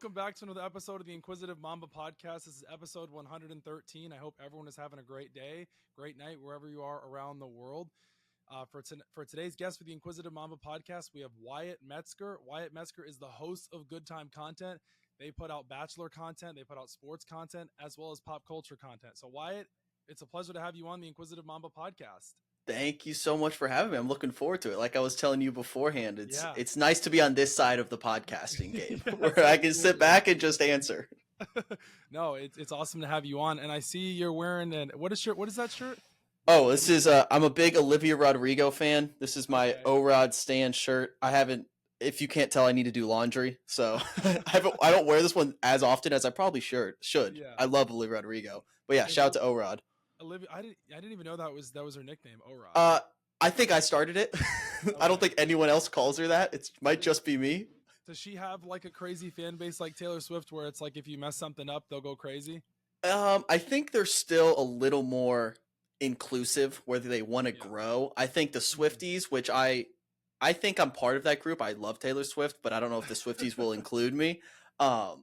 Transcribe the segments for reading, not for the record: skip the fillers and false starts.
welcome back to another episode of the Inquisitive Mamba podcast. This is episode 113. I hope everyone is having a great day, great night, wherever you are around the world. For today's guest for the Inquisitive Mamba podcast, we have Wyatt Metzger. Wyatt Metzger is the host of Good Time Content. They put out Bachelor content, they put out sports content, as well as pop culture content. So Wyatt, it's a pleasure to have you on the Inquisitive Mamba podcast. Thank you so much for having me. I'm looking forward to it. Like I was telling you beforehand, Yeah. it's nice to be on this side of the podcasting game Yes, where I can sit back and just answer. No, it's awesome to have you on. And I see you're wearing what is that shirt? Oh, this is I'm a big Olivia Rodrigo fan. This is my O-Rod Stan shirt. If you can't tell, I need to do laundry. So I don't wear this one as often as I probably should. Yeah. I love Olivia Rodrigo. But yeah, shout out to O-Rod. Olivia, I didn't even know that was her nickname, O-Rod. I think I started it. Okay. I don't think anyone else calls her that. It might just be me. Does she have like a crazy fan base like Taylor Swift where it's like if you mess something up, they'll go crazy? I think they're still a little more inclusive where they want to grow. I think the Swifties, which I think I'm part of that group. I love Taylor Swift, but I don't know if the Swifties will include me. But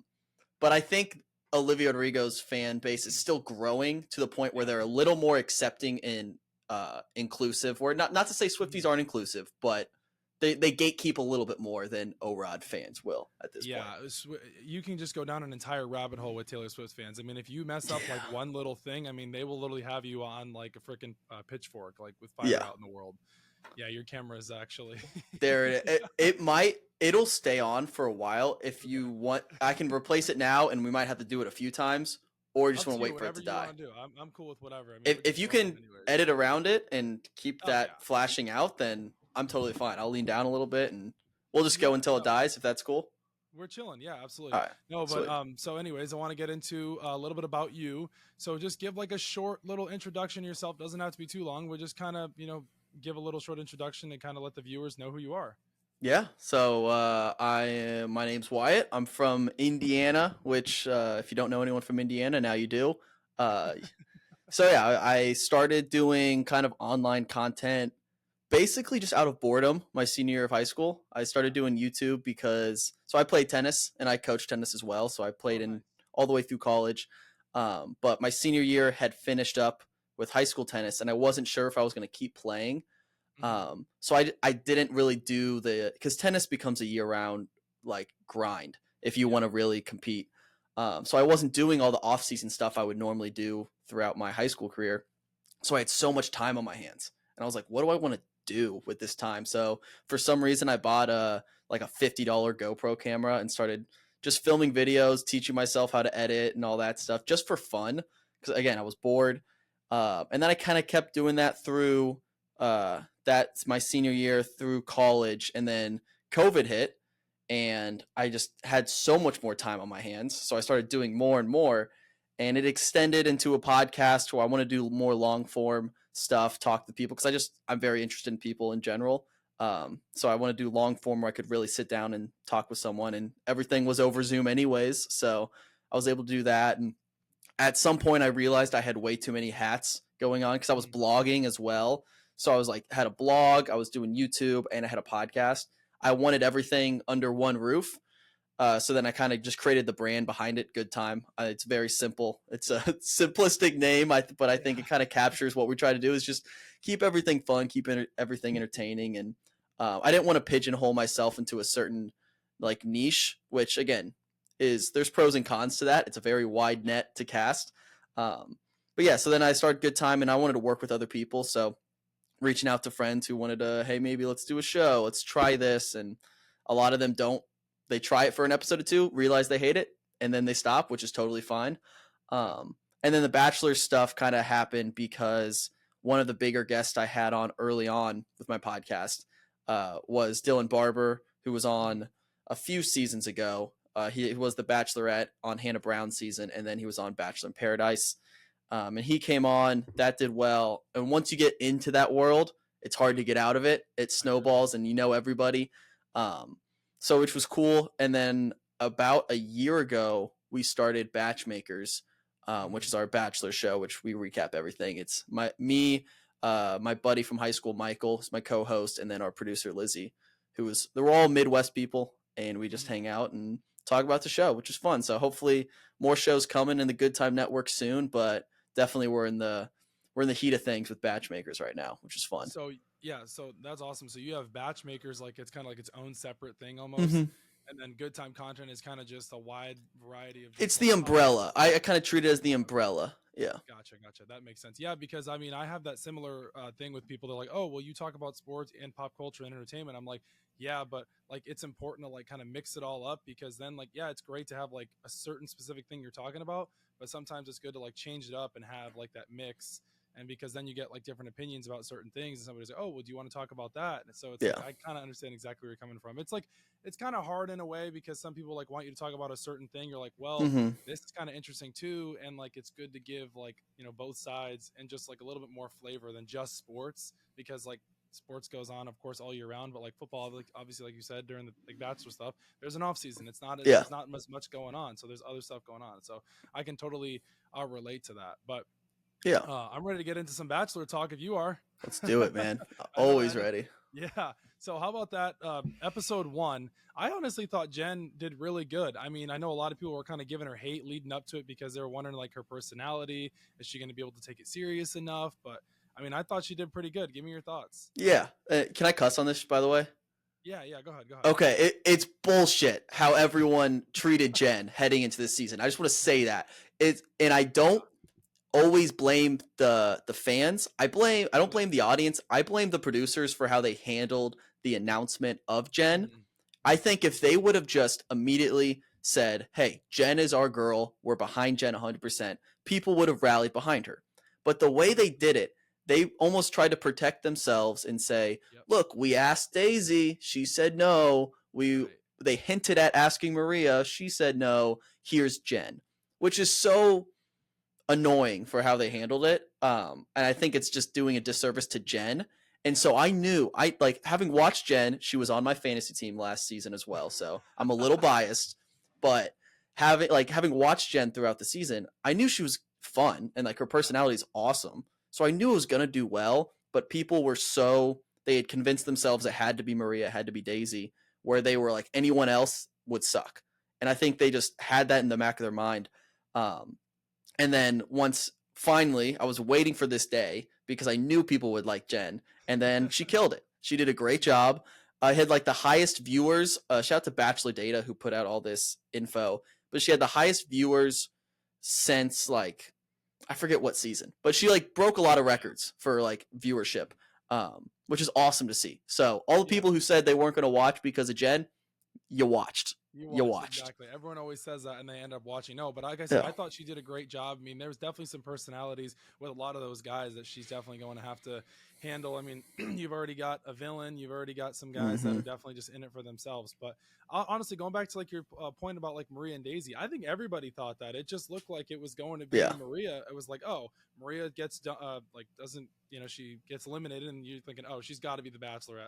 I think Olivia Rodrigo's fan base is still growing to the point where they're a little more accepting and inclusive. Where not to say Swifties aren't inclusive, but they gatekeep a little bit more than O-Rod fans will at this point. Yeah, you can just go down an entire rabbit hole with Taylor Swift fans. I mean, if you mess up like one little thing, I mean, they will literally have you on like a freaking pitchfork, like with fire out in the world. Yeah, your camera is actually there. It'll stay on for a while. If you want, I can replace it now, and we might have to do it a few times, or just want to wait for it to die. I'm cool with whatever. I mean, if you can edit around it and keep that flashing out, then I'm totally fine. I'll lean down a little bit, and we'll just go until it dies, if that's cool. We're chilling. Yeah, absolutely. Right. No, but so anyways, I want to get into a little bit about you. So just give like a short little introduction to yourself. Doesn't have to be too long. We'll just kind of, give a little short introduction and kind of let the viewers know who you are. Yeah. So my name's Wyatt. I'm from Indiana, which if you don't know anyone from Indiana, now you do. So yeah, I started doing kind of online content basically just out of boredom my senior year of high school. I started doing YouTube because I played tennis and I coached tennis as well. So I played in all the way through college. But my senior year had finished up with high school tennis and I wasn't sure if I was going to keep playing. So I didn't really do because tennis becomes a year-round like grind if you want to really compete. So I wasn't doing all the off-season stuff I would normally do throughout my high school career. So I had so much time on my hands and I was like, what do I want to do with this time? So for some reason I bought a $50 GoPro camera and started just filming videos, teaching myself how to edit and all that stuff just for fun. Because again, I was bored. And then I kind of kept doing that through that's my senior year through college, and then COVID hit and I just had so much more time on my hands. So I started doing more and more, and it extended into a podcast where I want to do more long form stuff, talk to people, because I'm very interested in people in general. So I want to do long form where I could really sit down and talk with someone, and everything was over Zoom anyways. So I was able to do that. And at some point I realized I had way too many hats going on because I was blogging as well. So I was like, had a blog, I was doing YouTube, and I had a podcast. I wanted everything under one roof. So then I kind of just created the brand behind it, Good Time. It's very simple. It's a simplistic name, but I think it kind of captures what we try to do is just keep everything fun, keep everything entertaining. And I didn't want to pigeonhole myself into a certain like niche, which again there's pros and cons to that. It's a very wide net to cast. But yeah, so then I started Good Time and I wanted to work with other people. So reaching out to friends who wanted to, hey, maybe let's do a show. Let's try this. And a lot of them don't. They try it for an episode or two, realize they hate it, and then they stop, which is totally fine. And then the Bachelor stuff kind of happened because one of the bigger guests I had on early on with my podcast was Dylan Barber, who was on a few seasons ago. He was the Bachelorette on Hannah Brown's season, and then he was on Bachelor in Paradise. And he came on, that did well. And once you get into that world, it's hard to get out of it. It snowballs and you know everybody. So which was cool. And then about a year ago, we started Batchmakers, which is our Bachelor show, which we recap everything. It's my buddy from high school, Michael, is my co-host, and then our producer, Lizzie, they were all Midwest people, and we just hang out and talk about the show, which is fun. So hopefully more shows coming in the Good Time Network soon, but definitely we're in the heat of things with Batchmakers right now, which is fun. So yeah, so that's awesome. So you have batch makers, like it's kind of like its own separate thing almost, Mm-hmm. and then good time content is kind of just a wide variety of It's just the like umbrella. I kind of treat it as the umbrella. Yeah. Gotcha. That makes sense. Yeah, because I mean, I have that similar thing with people. They're like, "Oh, well, you talk about sports and pop culture and entertainment." I'm like, "Yeah, but like, it's important to like kind of mix it all up because then, like, yeah, it's great to have like a certain specific thing you're talking about, but sometimes it's good to like change it up and have like that mix." And because then you get like different opinions about certain things, and somebody's like, "Oh, well, do you want to talk about that?" And so it's like Yeah. I kind of understand exactly where you're coming from. It's like it's kind of hard in a way because some people like want you to talk about a certain thing. You're like, "Well, Mm-hmm. this is kind of interesting too," and like it's good to give like both sides and just like a little bit more flavor than just sports because like sports goes on of course all year round, but like football, like obviously like you said during the like bachelor stuff, there's an off season. Yeah. There's not much going on, so there's other stuff going on, so I can totally relate to that. But Yeah. I'm ready to get into some bachelor talk if you are. Let's do it, man. I know, Always ready. yeah. So how about that? Episode 1. I honestly thought Jen did really good. I mean, I know a lot of people were kind of giving her hate leading up to it because they were wondering like her personality. Is she going to be able to take it serious enough? But I mean, I thought she did pretty good. Give me your thoughts. Yeah. Can I cuss on this, by the way? Yeah. Go ahead. Okay. It's bullshit how everyone treated Jen heading into this season. I just want to say that. And I don't always blame the fans. I don't blame the audience. I blame the producers for how they handled the announcement of Jen. Mm-hmm. I think if they would have just immediately said, "Hey, Jen is our girl. We're behind Jen 100%," people would have rallied behind her. But the way they did it, they almost tried to protect themselves and say, Yep. "Look, we asked Daisy. She said no. They hinted at asking Maria. She said no. Here's Jen," which is so annoying for how they handled it. And I think it's just doing a disservice to Jen. And so I knew, having watched Jen, she was on my fantasy team last season as well. So I'm a little biased, but having watched Jen throughout the season, I knew she was fun and like her personality is awesome. So I knew it was going to do well, but people were they had convinced themselves it had to be Maria, it had to be Daisy, where they were like anyone else would suck. And I think they just had that in the back of their mind. And then once finally, I was waiting for this day because I knew people would like Jen, and then she killed it. She did a great job. I had like the highest viewers. Shout out to Bachelor Data who put out all this info, but she had the highest viewers since like I forget what season, but she like broke a lot of records for like viewership, which is awesome to see. So all the people who said they weren't going to watch because of Jen, you watched. Exactly. Everyone always says that and they end up watching. No, but like I said, I thought she did a great job. I mean, there was definitely some personalities with a lot of those guys that she's definitely going to have to handle. I mean, you've already got a villain. You've already got some guys that are definitely just in it for themselves. But honestly, going back to like your point about like Maria and Daisy, I think everybody thought that. It just looked like it was going to be Maria. It was like, oh, Maria gets doesn't, she gets eliminated and you're thinking, oh, she's got to be the Bachelorette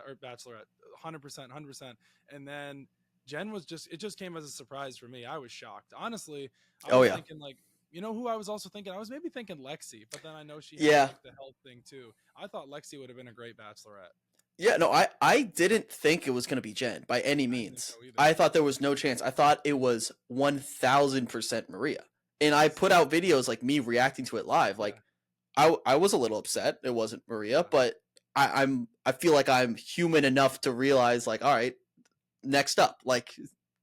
100%. And then Jen was it just came as a surprise for me. I was shocked. Honestly, I was thinking like, who I was also thinking? I was maybe thinking Lexi, but then I know she had like, the health thing too. I thought Lexi would have been a great Bachelorette. Yeah, no, I didn't think it was going to be Jen by any means. I thought there was no chance. I thought it was 1000% Maria. And I put out videos like me reacting to it live. Like I was a little upset it wasn't Maria, but I feel like I'm human enough to realize like, all right, next up, like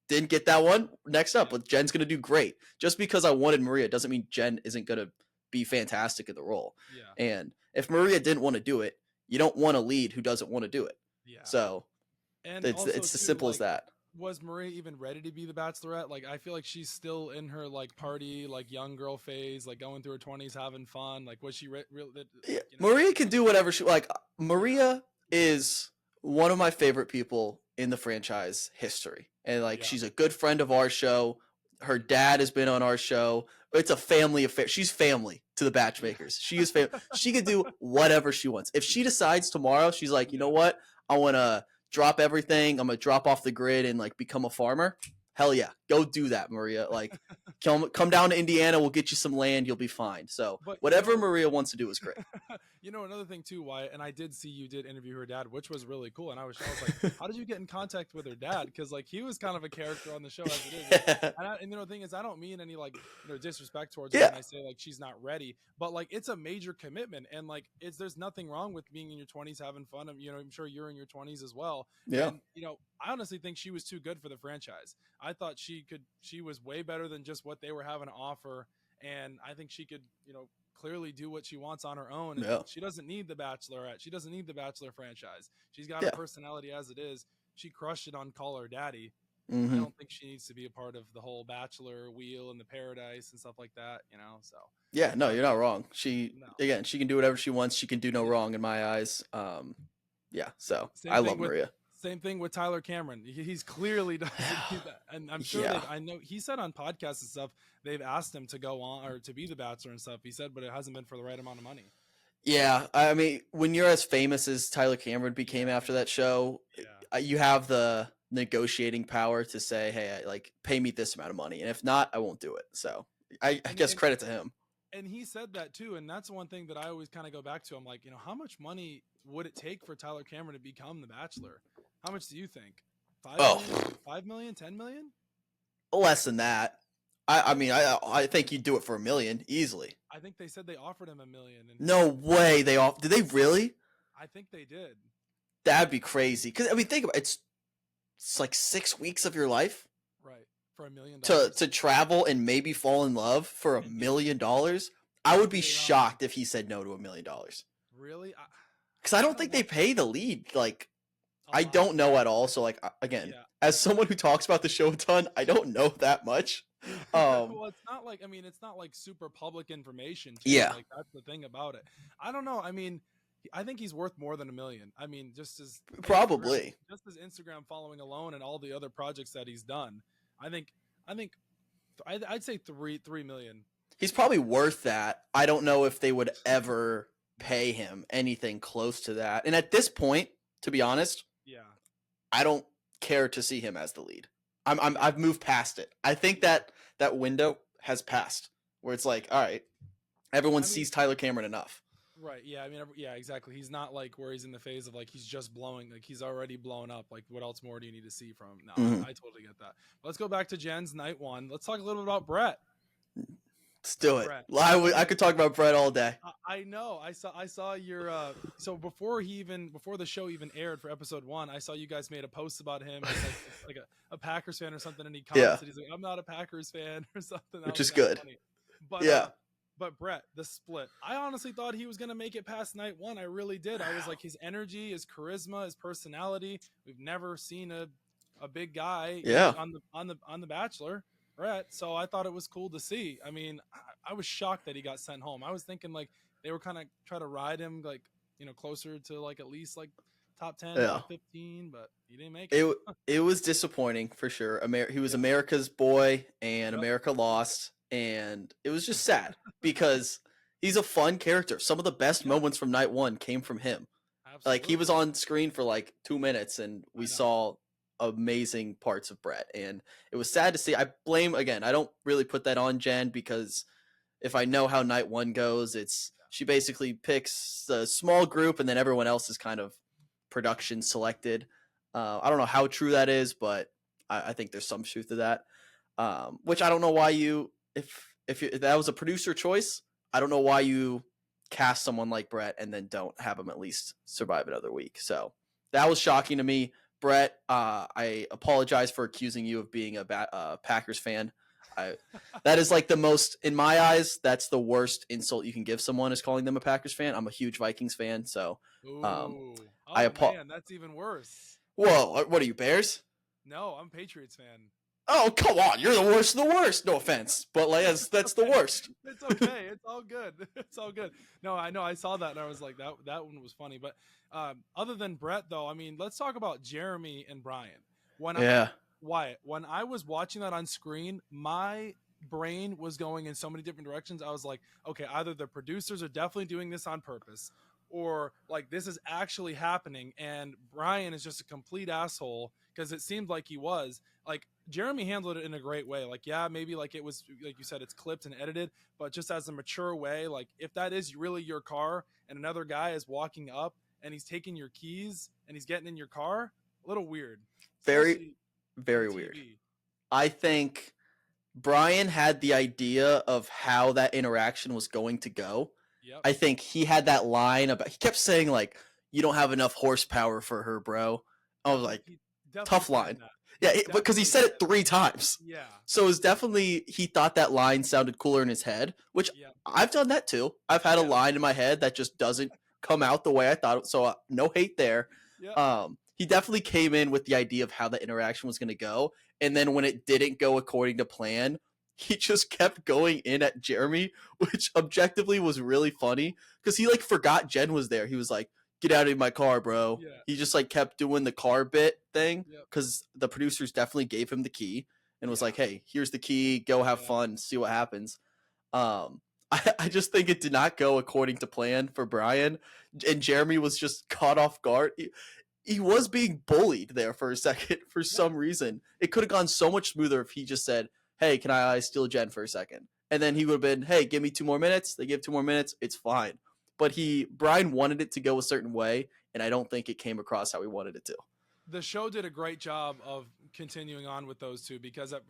didn't get that one. Next up, but Jen's gonna do great. Just because I wanted Maria doesn't mean Jen isn't gonna be fantastic in the role. Yeah. And if Maria didn't want to do it, you don't want a lead who doesn't want to do it. Yeah. So and it's as simple as that. Was Maria even ready to be the Bachelorette? Like, I feel like she's still in her like party, like young girl phase, like going through her 20s, having fun. Like, was she real? Maria can do whatever she like. Maria is one of my favorite people in the franchise history, and like she's a good friend of our show. Her dad has been on our show. It's a family affair. She's family to the Batchmakers. She is family. She can do whatever she wants. If she decides tomorrow, she's like, you know what? I want to drop everything. I'm gonna drop off the grid and like become a farmer. hell yeah, go do that, Maria. Like, come down to Indiana. We'll get you some land. You'll be fine. So But whatever Maria wants to do is great. Another thing too, Wyatt, and I did see you did interview her dad, which was really cool. And I was like, how did you get in contact with her dad? Because like he was kind of a character on the show as it is. And the thing is, I don't mean any like disrespect towards her when I say like she's not ready, but like it's a major commitment, and like there's nothing wrong with being in your 20s having fun. I'm sure you're in your 20s as well. Yeah. And I honestly think she was too good for the franchise. I thought she was way better than just what they were having to offer, and I think she could clearly do what she wants on her own. And she doesn't need the Bachelorette. She doesn't need the Bachelor franchise. She's got her personality as it is. She crushed it on Call Her Daddy. I don't think she needs to be a part of the whole Bachelor wheel and the Paradise and stuff like that, so. Yeah, no, you're not wrong. Again, she can do whatever she wants. She can do no wrong in my eyes. Yeah, so I love Maria. Same thing with Tyler Cameron. He's clearly doesn't do that. And I'm sure I know he said on podcasts and stuff, they've asked him to go on or to be the Bachelor and stuff. He said, but it hasn't been for the right amount of money. Yeah. I mean, when you're as famous as Tyler Cameron became after that show, you have the negotiating power to say, hey, like pay me this amount of money. And if not, I won't do it. So I guess credit to him. And he said that too. And that's one thing that I always kind of go back to. I'm like, how much money would it take for Tyler Cameron to become the Bachelor? How much do you think? 5 million, 10 million? Less than that. I think you'd do it for $1 million easily. I think they said they offered him $1 million. No way did they really? I think they did. That'd be crazy. Because think about it, it's like 6 weeks of your life, right? For $1 million to travel and maybe fall in love for $1 million. I would be shocked if he said no to $1 million. Really? Because I don't think they pay the lead like. I don't know at all. So like again, as someone who talks about the show a ton, I don't know that much. Well, it's not like it's not like super public information. Too. Yeah, like that's the thing about it. I don't know. I think he's worth more than $1 million. Just as probably just his Instagram following alone and all the other projects that he's done. I'd say 3 million. He's probably worth that. I don't know if they would ever pay him anything close to that. And at this point, to be honest, I don't care to see him as the lead. I've moved past it. I think that window has passed where it's like, all right, everyone sees Tyler Cameron enough. Right. Yeah. Exactly. He's not like where he's in the phase of like he's just blowing, like he's already blown up. Like what else more do you need to see from him? No, I totally get that. But let's go back to Jen's night one. Let's talk a little bit about Brett. Let's do it. I could talk about Brett all day. I know. I saw your so before the show even aired for episode 1, I saw you guys made a post about him. It's like a Packers fan or something, and he commented, he's like, "I'm not a Packers fan" or something. Which is good. Funny. But Brett, the split. I honestly thought he was gonna make it past night 1. I really did. I was like, his energy, his charisma, his personality. We've never seen a big guy on the Bachelor. Brett, so I thought it was cool to see. I was shocked that he got sent home. I was thinking like they were kind of try to ride him like closer to like at least like top 10, top 15, but he didn't make it. It was disappointing for sure. He was America's boy, and America lost, and it was just sad because he's a fun character. Some of the best moments from night 1 came from him. Absolutely. Like he was on screen for like 2 minutes, and we saw amazing parts of Brett, and it was sad to see. I don't really put that on Jen, because if I know how night 1 goes, she basically picks a small group and then everyone else is kind of production selected. I don't know how true that is, but I think there's some truth to that. Which I don't know why if that was a producer choice, I don't know why you cast someone like Brett and then don't have him at least survive another week. So that was shocking to me. Brett, I apologize for accusing you of being a Packers fan. That is like the most, in my eyes, that's the worst insult you can give someone, is calling them a Packers fan. I'm a huge Vikings fan, so man, that's even worse. Whoa, what are you, Bears? No, I'm Patriots fan. Oh, come on, you're the worst of the worst. No offense, but like that's the worst. It's okay. It's all good. It's all good. No, I know. I saw that and I was like, that one was funny. But other than Brett, though, let's talk about Jeremy and Brian. Wyatt, when I was watching that on screen, my brain was going in so many different directions. I was like, okay, either the producers are definitely doing this on purpose, or like this is actually happening and Brian is just a complete asshole, because it seemed like he was. Like Jeremy handled it in a great way. Like, yeah, maybe like it was, like you said, it's clipped and edited, but just as a mature way, like if that is really your car and another guy is walking up and he's taking your keys and he's getting in your car, a little weird. Very, Especially very on weird. TV. I think Brian had the idea of how that interaction was going to go. Yep. I think he had that line about, he kept saying like, "You don't have enough horsepower for her, bro." I was like, tough line. Yeah, because he said it 3 times. Yeah. So it was definitely, he thought that line sounded cooler in his head, which I've done that too. I've had a line in my head that just doesn't come out the way I thought it. So no hate there. Yeah. He definitely came in with the idea of how the interaction was going to go. And then when it didn't go according to plan, he just kept going in at Jeremy, which objectively was really funny because he like forgot Jen was there. He was like, "Get out of my car, bro." Yeah. He just like kept doing the car bit thing because the producers definitely gave him the key and was like, "Hey, here's the key. Go have fun. See what happens." I just think it did not go according to plan for Brian, and Jeremy was just caught off guard. He was being bullied there for a second for some reason. It could have gone so much smoother if he just said, "Hey, can I steal Jen for a second?" And then he would have been, "Hey, give me 2 more minutes." They give 2 more minutes. It's fine. But Brian wanted it to go a certain way, and I don't think it came across how he wanted it to. The show did a great job of continuing on with those two, because at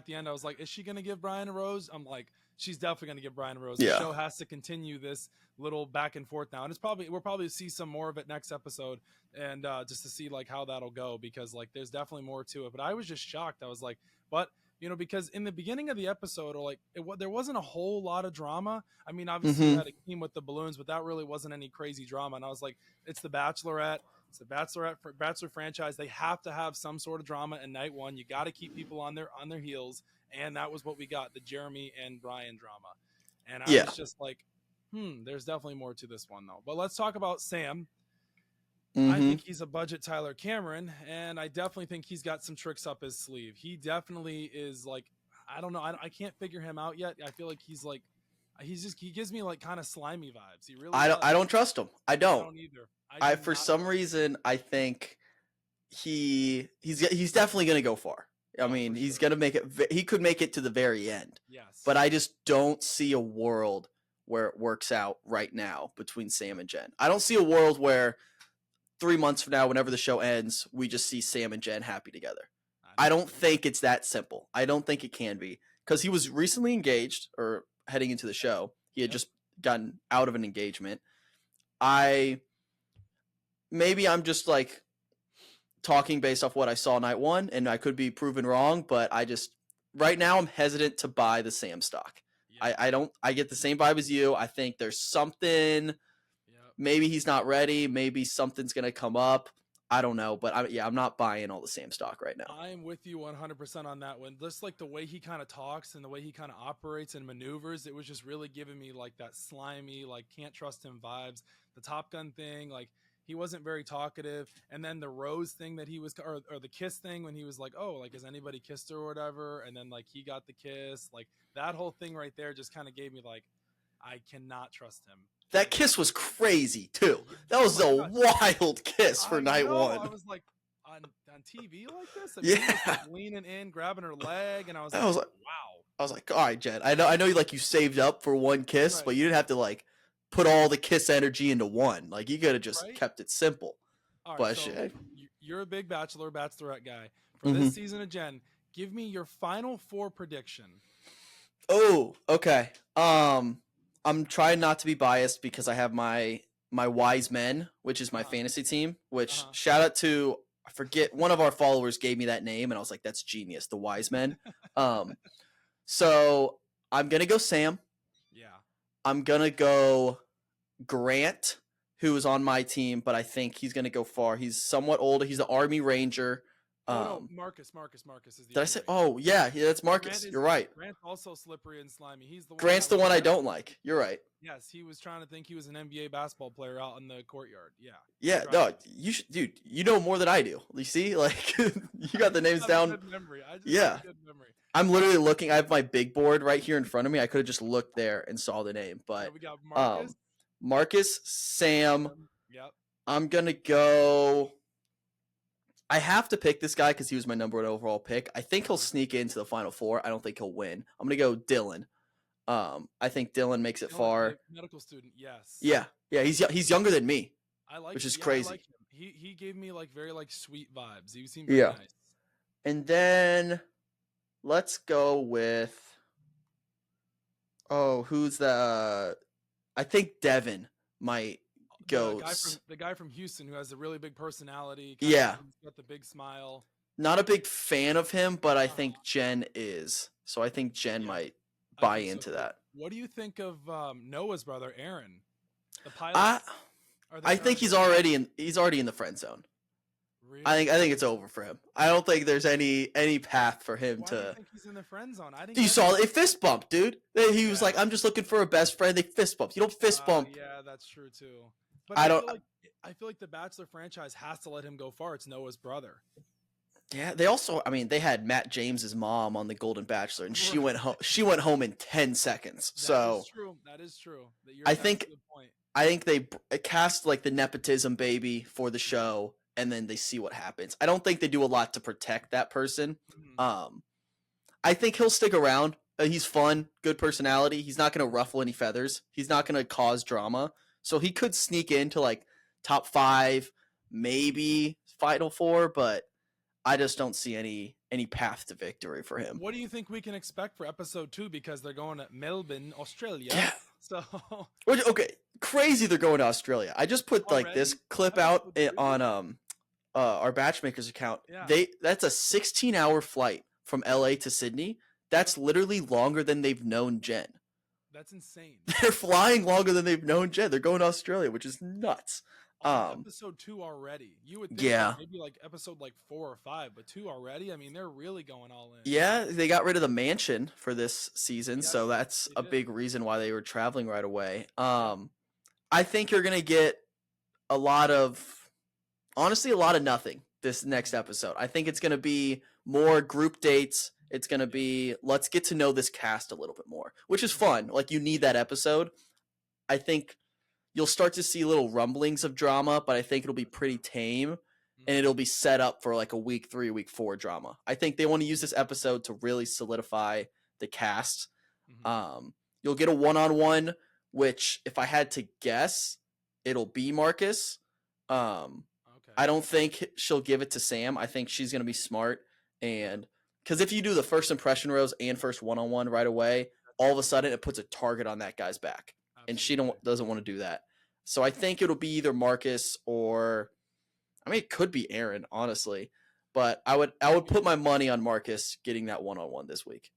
the end I was like, is she going to give Brian a rose? I'm like, she's definitely going to give Brian a rose. The show has to continue this little back and forth now, and we'll probably see some more of it next episode, and just to see like how that'll go, because like there's definitely more to it. But I was just shocked. I was like, but because in the beginning of the episode, or like there wasn't a whole lot of drama. I mean, obviously you had a team with the balloons, but that really wasn't any crazy drama. And I was like, it's the Bachelorette. It's the Bachelor franchise. They have to have some sort of drama in night one. You got to keep people on their heels, and that was what we got, the Jeremy and Brian drama. And I was just like, there's definitely more to this one though. But let's talk about Sam. I think he's a budget Tyler Cameron, and I definitely think he's got some tricks up his sleeve. He definitely is like, I don't know, I can't figure him out yet. I feel like he gives me like kind of slimy vibes. He really does. I don't trust him. I don't either. For some reason I think he's definitely going to go far. I mean, he's going to make it. He could make it to the very end. Yes. But I just don't see a world where it works out right now between Sam and Jen. I don't see a world where 3 months from now, whenever the show ends, we just see Sam and Jen happy together. I don't think it's that simple. I don't think it can be, because he was recently engaged, or heading into the show. He had just gotten out of an engagement. Maybe I'm just like talking based off what I saw night one, and I could be proven wrong, but right now I'm hesitant to buy the Sam stock. I get the same vibe as you. I think there's something, maybe he's not ready. Maybe something's going to come up. I don't know, but I'm not buying all the Sam stock right now. I am with you 100% on that one. Just like the way he kind of talks and the way he kind of operates and maneuvers, it was just really giving me like that slimy, like can't trust him vibes. The Top Gun thing, like he wasn't very talkative. And then the rose thing that he was, or the kiss thing when he was like, oh, like has anybody kissed her or whatever? And then like he got the kiss, like that whole thing right there just kind of gave me like, I cannot trust him. That kiss was crazy too. That was a wild kiss for night one. I was like, on TV like this? And he was like leaning in, grabbing her leg, and I was like, wow. I was like, all right, Jen. I know you saved up for one kiss, but you didn't have to like put all the kiss energy into one. Like you could have just kept it simple. All right, so you're a big Bachelorette guy. For this season of Jen, give me your final 4 prediction. Oh, okay. I'm trying not to be biased because I have my Wise Men, which is my fantasy team, which shout out to, I forget, one of our followers gave me that name and I was like, that's genius, the Wise Men. So I'm going to go Sam. Yeah. I'm going to go Grant, who is on my team, but I think he's going to go far. He's somewhat older. He's the Army Ranger. No, Marcus is the. Did I say? Oh, yeah, that's Marcus. You're right. Grant's also slippery and slimy. He's the one. Grant's the one I don't like. You're right. Yes, he was trying to think he was an NBA basketball player out in the courtyard. Yeah. Yeah, no, you should, dude. You know more than I do. You see, like you got the names down. Good memory. Good memory. I'm literally looking. I have my big board right here in front of me. I could have just looked there and saw the name, but we got Marcus. Marcus, Sam. Yep. I'm gonna go. I have to pick this guy because he was my number 1 overall pick. I think he'll sneak into the final 4. I don't think he'll win. I'm gonna go Dylan. I think Dylan makes it far. Medical student, yes. Yeah. He's younger than me, I like, which is crazy. I like him. He gave me like very like sweet vibes. He seemed very nice. And then let's go with. Oh, who's the? I think Devin might go. The guy from Houston who has a really big personality. He's got the big smile. Not a big fan of him, but I think Jen is. So I think Jen might buy into that. What do you think of Noah's brother, Aaron? The pilot. I think he's already in the friend zone. Really? I think it's over for him. I don't think there's any path for him to. Why do you think he's in the friend zone? You saw a fist bump, dude. He was like, "I'm just looking for a best friend." They fist bumped. You don't fist bump. Yeah, that's true too. But I feel like the Bachelor franchise has to let him go far. It's Noah's brother. Yeah, they also. I mean, they had Matt James's mom on the Golden Bachelor, and she went home. She went home in 10 seconds. So that is true. I think they cast like the nepotism baby for the show, and then they see what happens. I don't think they do a lot to protect that person. Mm-hmm. I think he'll stick around. He's fun, good personality. He's not going to ruffle any feathers. He's not going to cause drama. So he could sneak into like top 5, maybe final 4, but I just don't see any path to victory for him. What do you think we can expect for episode 2? Because they're going to Melbourne, Australia. Yeah. So okay, crazy they're going to Australia. I just put like this clip out on our Batchmakers account. Yeah. That's a 16-hour flight from LA to Sydney. That's literally longer than they've known Jen. That's insane. They're flying longer than they've known Jen. They're going to Australia, which is nuts. Episode 2 already. You would think maybe like episode like 4 or 5, but 2 already. I mean, they're really going all in. Yeah, they got rid of the mansion for this season, so that's a big reason why they were traveling right away. I think you're gonna get a lot of nothing this next episode. I think it's gonna be more group dates. It's gonna be let's get to know this cast a little bit more, which is fun. Like you need that episode. I think you'll start to see little rumblings of drama, but I think it'll be pretty tame, and it'll be set up for like a week 3, week 4 drama. I think they want to use this episode to really solidify the cast. Mm-hmm. You'll get a one-on-one, which if I had to guess, it'll be Marcus. I don't think she'll give it to Sam. I think she's going to be smart, and because if you do the first impression rose and first one-on-one right away, all of a sudden it puts a target on that guy's back. And she doesn't want to do that. So I think it'll be either Marcus or, I mean, it could be Aaron, honestly. But I would put my money on Marcus getting that one-on-one this week.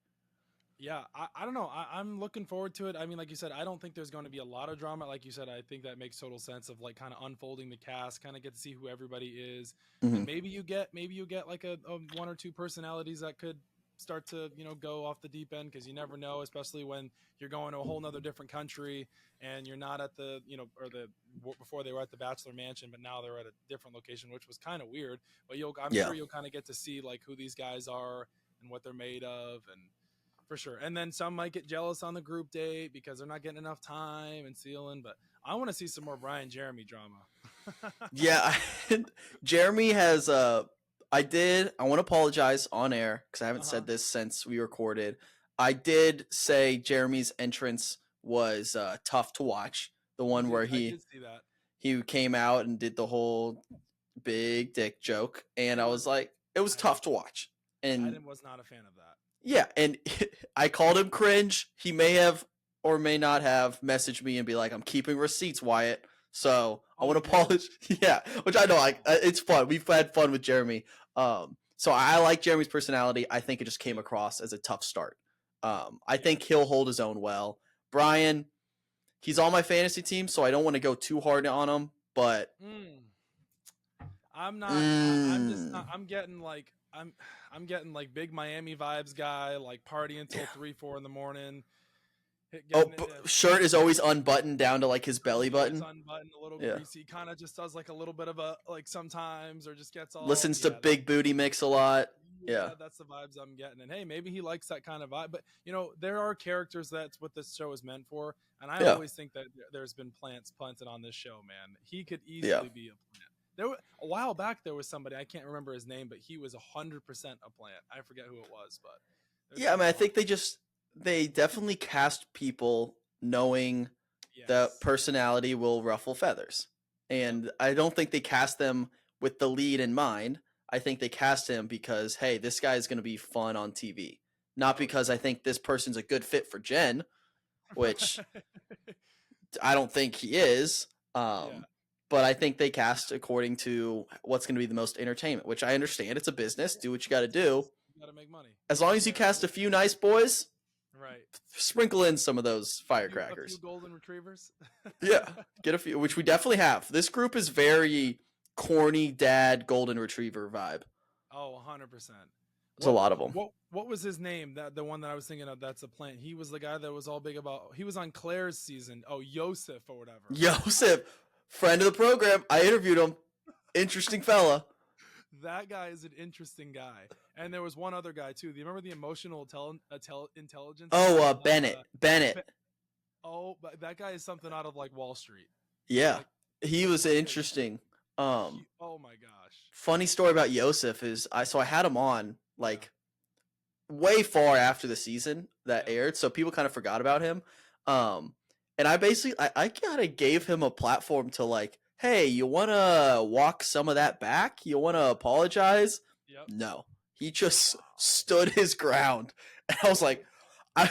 Yeah, I don't know. I'm looking forward to it. I mean, like you said, I don't think there's going to be a lot of drama. Like you said, I think that makes total sense of like kind of unfolding the cast, kind of get to see who everybody is. Mm-hmm. And maybe you get like a 1 or 2 personalities that could start to go off the deep end, because you never know, especially when you're going to a whole nother different country and you're not at the before they were at the Bachelor mansion, but now they're at a different location, which was kind of weird. But I'm sure you'll kind of get to see like who these guys are and what they're made of, and for sure. And then some might get jealous on the group date because they're not getting enough time and sealing. But I want to see some more Brian Jeremy drama. Yeah, Jeremy has I want to apologize on air because I haven't said this since we recorded. I did say Jeremy's entrance was tough to watch. The one where he came out and did the whole big dick joke, and I was like, it was tough to watch. And I was not a fan of that. Yeah, and I called him cringe. He may have or may not have messaged me and be like, I'm keeping receipts, Wyatt. So I want to apologize. Yeah, which I know, it's fun. We've had fun with Jeremy. So I like Jeremy's personality. I think it just came across as a tough start. I think he'll hold his own well. Brian, he's on my fantasy team, so I don't want to go too hard on him, but I'm not. I'm just not. I'm getting like big Miami vibes guy, like party until 3-4 in the morning. Shirt is always unbuttoned down to like his belly button. Unbuttoned, a little greasy. Kind of just does like a little bit of a like sometimes, or just gets all. Listens to Big Booty Mix a lot. Yeah. That's the vibes I'm getting. And hey, maybe he likes that kind of vibe. But there are characters that's what this show is meant for. And I Yeah. always think that there's been plants planted on this show, man. He could Yeah. easily be a plant. A while back there was somebody, I can't remember his name, but he was 100% a plant. I forget who it was, but Yeah, I mean, I think they definitely cast people knowing the yes. personality will ruffle feathers. And I don't think they cast them with the lead in mind. I think they cast him because, hey, this guy is going to be fun on TV. Not because I think this person's a good fit for Jen, which I don't think he is. But I think they cast according to what's going to be the most entertainment, which I understand. It's a business. Do what you got to do. You got to make money. As long as you cast a few nice boys, right? Sprinkle in some of those firecrackers. A few golden retrievers. Yeah, get a few, which we definitely have. This group is very corny dad golden retriever vibe. Oh, 100%. There's a lot of them. What was his name? The one that I was thinking of. That's a plant. He was the guy that was all big about. He was on Claire's season. Oh, Joseph or whatever. Joseph, friend of the program. I interviewed him. Interesting fella. That guy is an interesting guy. And there was one other guy too. Do you remember the emotional intelligence? Oh, Bennett. Oh, but that guy is something out of like Wall Street. Yeah, he was interesting. Oh my gosh. Funny story about Joseph is I had him on like way far after the season that aired, so people kind of forgot about him. And I basically I kind of gave him a platform to like, hey, you want to walk some of that back? You want to apologize? Yep. No, he just stood his ground, and I was like,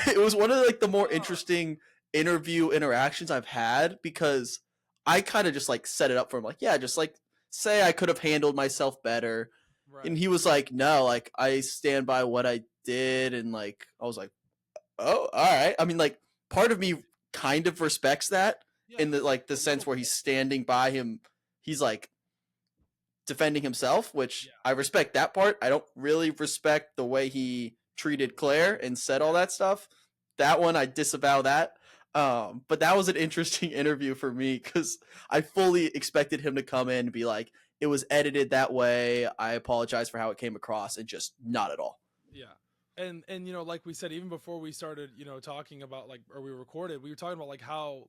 it was one of like the more interesting interview interactions I've had because I kind of just like set it up for him, like, yeah, just like say I could have handled myself better. Right. And he was like, no, like I stand by what I did. And like, I was like, oh, all right. I mean, like part of me kind of respects that in the, like the sense where he's standing by him. He's like defending himself, which I respect that part. I don't really respect the way he treated Claire and said all that stuff. That one, I disavow that. But that was an interesting interview for me because I fully expected him to come in and be like, it was edited that way. I apologize for how it came across, and just not at all. Yeah. And like we said, even before we started, talking about like, or we recorded, we were talking about like how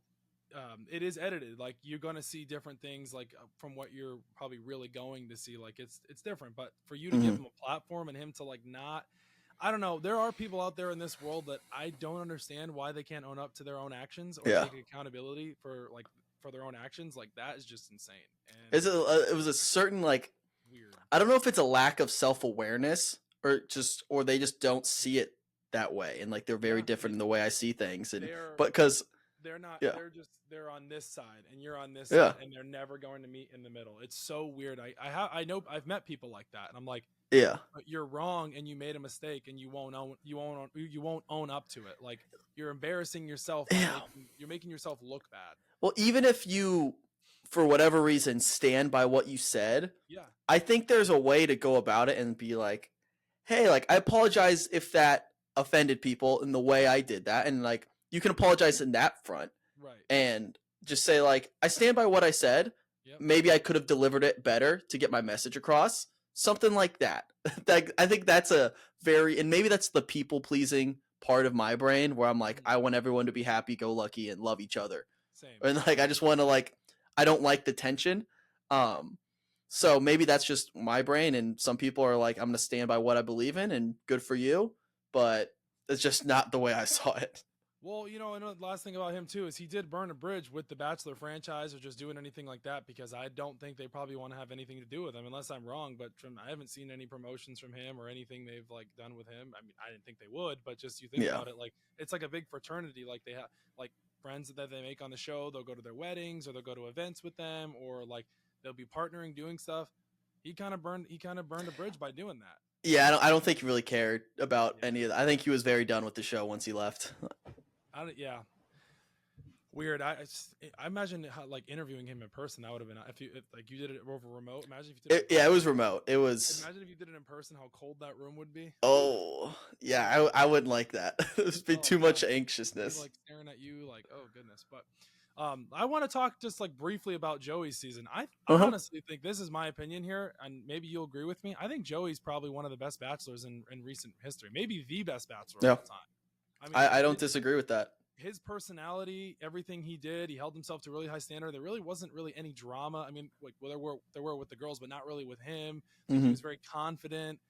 it is edited. Like you're going to see different things like from what you're probably really going to see. Like it's different, but for you to give him a platform and him to like not, I don't know. There are people out there in this world that I don't understand why they can't own up to their own actions or take accountability for their own actions. Like that is just insane. And it was a certain like weird. I don't know if it's a lack of self-awareness or they just don't see it that way, and like they're very different in the way I see things. And but because they're not, they're on this side and you're on this side, and they're never going to meet in the middle. It's so weird. I know I've met people like that, and I'm like, yeah, but you're wrong and you made a mistake and you won't own up to it. Like you're embarrassing yourself. You're making yourself look bad. Well, even if you, for whatever reason, stand by what you said, I think there's a way to go about it and be like, hey, like I apologize if that offended people in the way I did that, and like you can apologize in that front, right? And just say like, I stand by what I said. Maybe I could have delivered it better to get my message across. Something like that. I think that's and maybe that's the people pleasing part of my brain where I'm like, I want everyone to be happy, go lucky, and love each other. Same. And like, I just want to like, I don't like the tension. So maybe that's just my brain, and some people are like, I'm going to stand by what I believe in, and good for you. But it's just not the way I saw it. Well, and the last thing about him too is he did burn a bridge with the Bachelor franchise or just doing anything like that, because I don't think they probably want to have anything to do with him, unless I'm wrong. But I haven't seen any promotions from him or anything they've like done with him. I mean, I didn't think they would, but just you think about it, like it's like a big fraternity. Like they have like friends that they make on the show. They'll go to their weddings or they'll go to events with them, or like they'll be partnering doing stuff. He kind of burned a bridge by doing that. Yeah, I don't think he really cared about any of that. I think he was very done with the show once he left. Weird. I imagine how, like interviewing him in person, that would have been if you did it over remote. Imagine if you did it. It was remote. It was. Imagine if you did it in person, how cold that room would be. Oh yeah, I wouldn't like that. It would be too much anxiousness. Like staring at you, like oh goodness. But I want to talk just like briefly about Joey's season. I Uh-huh. honestly think this is my opinion here, and maybe you'll agree with me. I think Joey's probably one of the best bachelors in recent history, maybe the best bachelor of Yeah. all time. I mean, I don't disagree with that. his personality, everything he did, he held himself to a really high standard. There really wasn't really any drama. I mean, like there were with the girls, but not really with him. Like, he Mm-hmm. was very confident.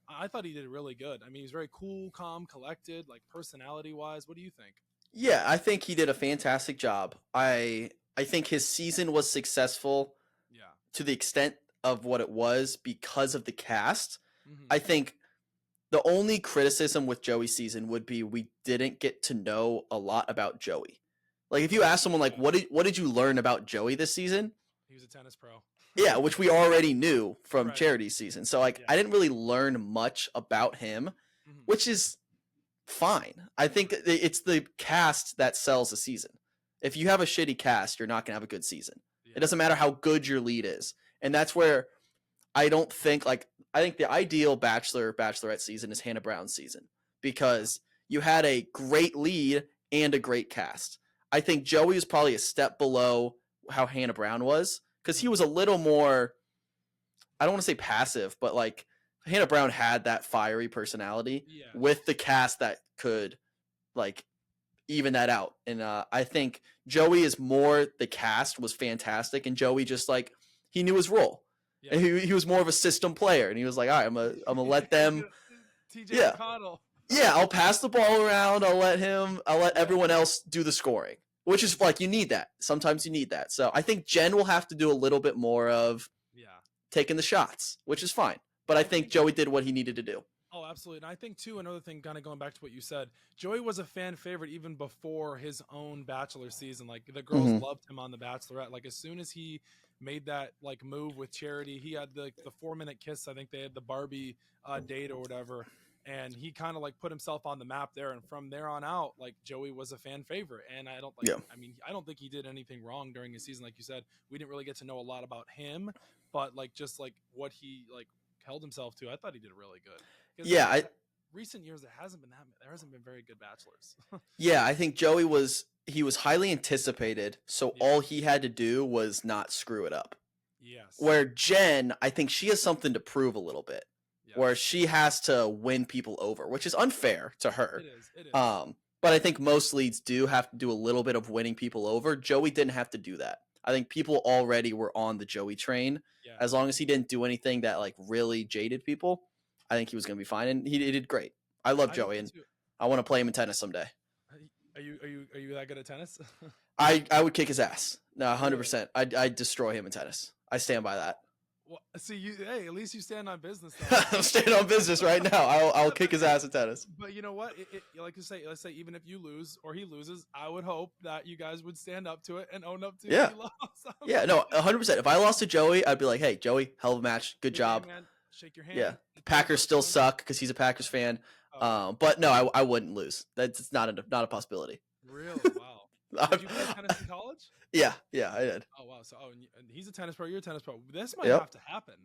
I thought he did really good. I mean, he was very cool, calm, collected, like personality wise. What do you think? Yeah, I think he did a fantastic job. I think his season was successful Yeah. to the extent of what it was because of the cast. Mm-hmm. I think the only criticism with Joey's season would be we didn't get to know a lot about Joey. Like if you ask someone like what did you learn about Joey this season? He was a tennis pro. Yeah, which we already knew from Right. Charity's season. So like Yeah. I didn't really learn much about him, Mhm. which is fine. I think it's the cast that sells a season. If you have a shitty cast, you're not going to have a good season. Yeah. It doesn't matter how good your lead is. And that's where I don't think like I think the ideal Bachelorette season is Hannah Brown's season because you had a great lead and a great cast. I think Joey is probably a step below how Hannah Brown was because he was a little more, I don't want to say passive, but like Hannah Brown had that fiery personality Yeah. with the cast that could like even that out. And I think Joey is more, the cast was fantastic and Joey just like he knew his role. Yeah. And he was more of a system player and he was like, all right, I'm gonna let them TJ Yeah. McConnell. yeah, I'll pass the ball around, I'll let everyone else do the scoring. Which is like you need that. Sometimes you need that. So I think Jen will have to do a little bit more of taking the shots, which is fine. But I think Joey did what he needed to do. Oh, absolutely. And I think, too, another thing, kind of going back to what you said, Joey was a fan favorite even before his own Bachelor season. Like, the girls loved him on The Bachelorette. Like, as soon as he made that, like, move with Charity, he had the 4-minute kiss. I think they had the Barbie date or whatever. And he kind of, like, put himself on the map there. And from there on out, like, Joey was a fan favorite. And I don't, like, I mean, I don't think he did anything wrong during his season. Like you said, we didn't really get to know a lot about him. But, like, just, like, what he, like, held himself to, I thought he did really good. Yeah, recent years there hasn't been very good bachelors. Yeah, I think Joey was highly anticipated, so all he had to do was not screw it up. Yes. Where Jen, I think she has something to prove a little bit. Yes. Where she has to win people over, which is unfair to her. It is. But I think most leads do have to do a little bit of winning people over. Joey didn't have to do that. I think people already were on the Joey train. Yeah. As long as he didn't do anything that like really jaded people, I think he was going to be fine, and he did great. I love Joey, and I want to play him in tennis someday. Are you that good at tennis? I would kick his ass. No, 100%. I'd destroy him in tennis. I stand by that. Well, see, hey, at least you stand on business. I'm standing on business right now. I'll kick his ass in tennis. But you know what? Like you say, let's say even if you lose or he loses, I would hope that you guys would stand up to it and own up to it. Yeah. Yeah, no, 100%. If I lost to Joey, I'd be like, hey, Joey, hell of a match. Good job. Man. Shake your hand. Yeah. Packers still suck because he's a Packers fan. But no, I wouldn't lose. That's not a possibility. Really? Wow. Did you play tennis in college? Yeah, I did. Oh wow. So and he's a tennis pro. You're a tennis pro. This might have to happen.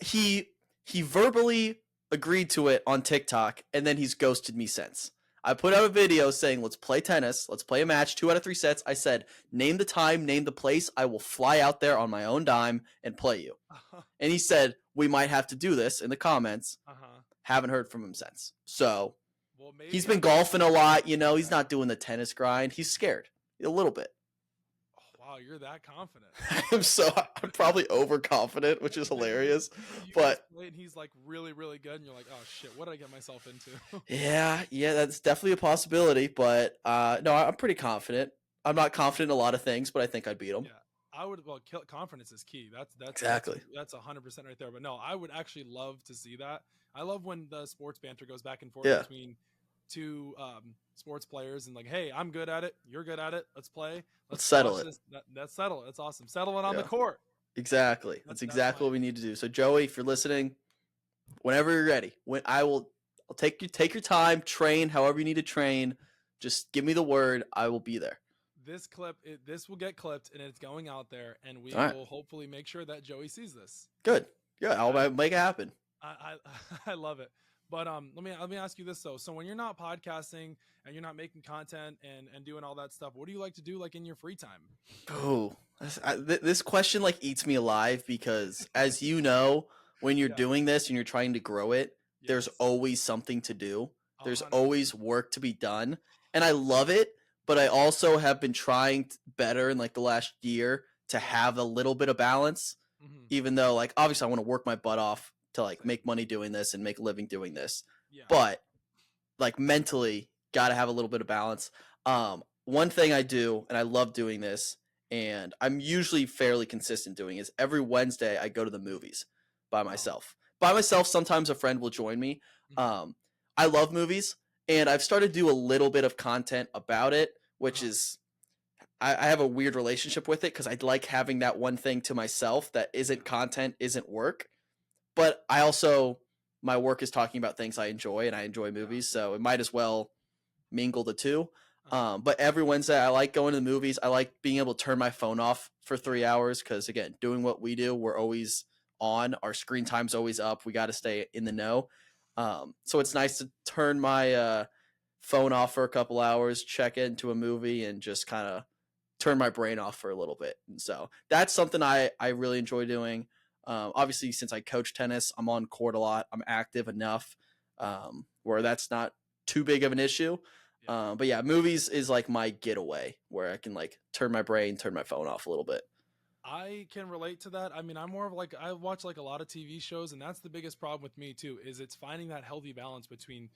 He verbally agreed to it on TikTok, and then he's ghosted me since. I put out a video saying, let's play tennis. Let's play a match, 2 out of 3 sets. I said, name the time, name the place. I will fly out there on my own dime and play you. And he said, we might have to do this in the comments. Haven't heard from him since. So he's been golfing a lot. You know, he's not doing the tennis grind. He's scared a little bit. Oh, wow, you're that confident. I'm probably overconfident, which is hilarious. But and he's like really, really good, and you're like, oh shit, what did I get myself into? yeah, that's definitely a possibility. But no, I'm pretty confident. I'm not confident in a lot of things, but I think I'd beat him. Yeah, I would. Well, confidence is key. That's exactly. That's 100% right there. But no, I would actually love to see that. I love when the sports banter goes back and forth between two sports players and like, hey, I'm good at it, you're good at it, let's play. Let's settle it. Let's settle it. That's awesome. Settle it on the court. Exactly. That's exactly what we need to do. So Joey, if you're listening, whenever you're ready, I'll take your time, train however you need to train. Just give me the word. I will be there. This clip, this will get clipped and it's going out there, and we will hopefully make sure that Joey sees this. Good. Yeah, I'll make it happen. I love it. But let me ask you this though. So when you're not podcasting and you're not making content and doing all that stuff, what do you like to do like in your free time? Oh, this question like eats me alive because, as you know, when you're Yeah. doing this and you're trying to grow it, there's Yes. always something to do. There's 100%. always work to be done, and I love it. But I also have been trying better in like the last year to Yeah. have a little bit of balance. Mm-hmm. Even though, like, obviously, I want to work my butt off to like Same. make money doing this and make a living doing this, Yeah. but like mentally got to have a little bit of balance. One thing I do, and I love doing this, and I'm usually fairly consistent doing, is every Wednesday I go to the movies by Oh. myself. By myself, sometimes a friend will join me. Mm-hmm. I love movies, and I've started to do a little bit of content about it, which is I have a weird relationship with it because I like having that one thing to myself that isn't content, isn't work. But I also, my work is talking about things I enjoy, and I enjoy movies, so it might as well mingle the two. But every Wednesday, I like going to the movies. I like being able to turn my phone off for 3 hours because, again, doing what we do, we're always on. Our screen time's always up. We got to stay in the know. So it's nice to turn my phone off for a couple hours, check into a movie, and just kind of turn my brain off for a little bit. And so that's something I really enjoy doing. Obviously, since I coach tennis, I'm on court a lot. I'm active enough where that's not too big of an issue. But yeah, movies is like my getaway where I can like turn my brain, turn my phone off a little bit. I can relate to that. I mean, I'm more of like I watch like a lot of TV shows, and that's the biggest problem with me too. Is it's finding that healthy balance between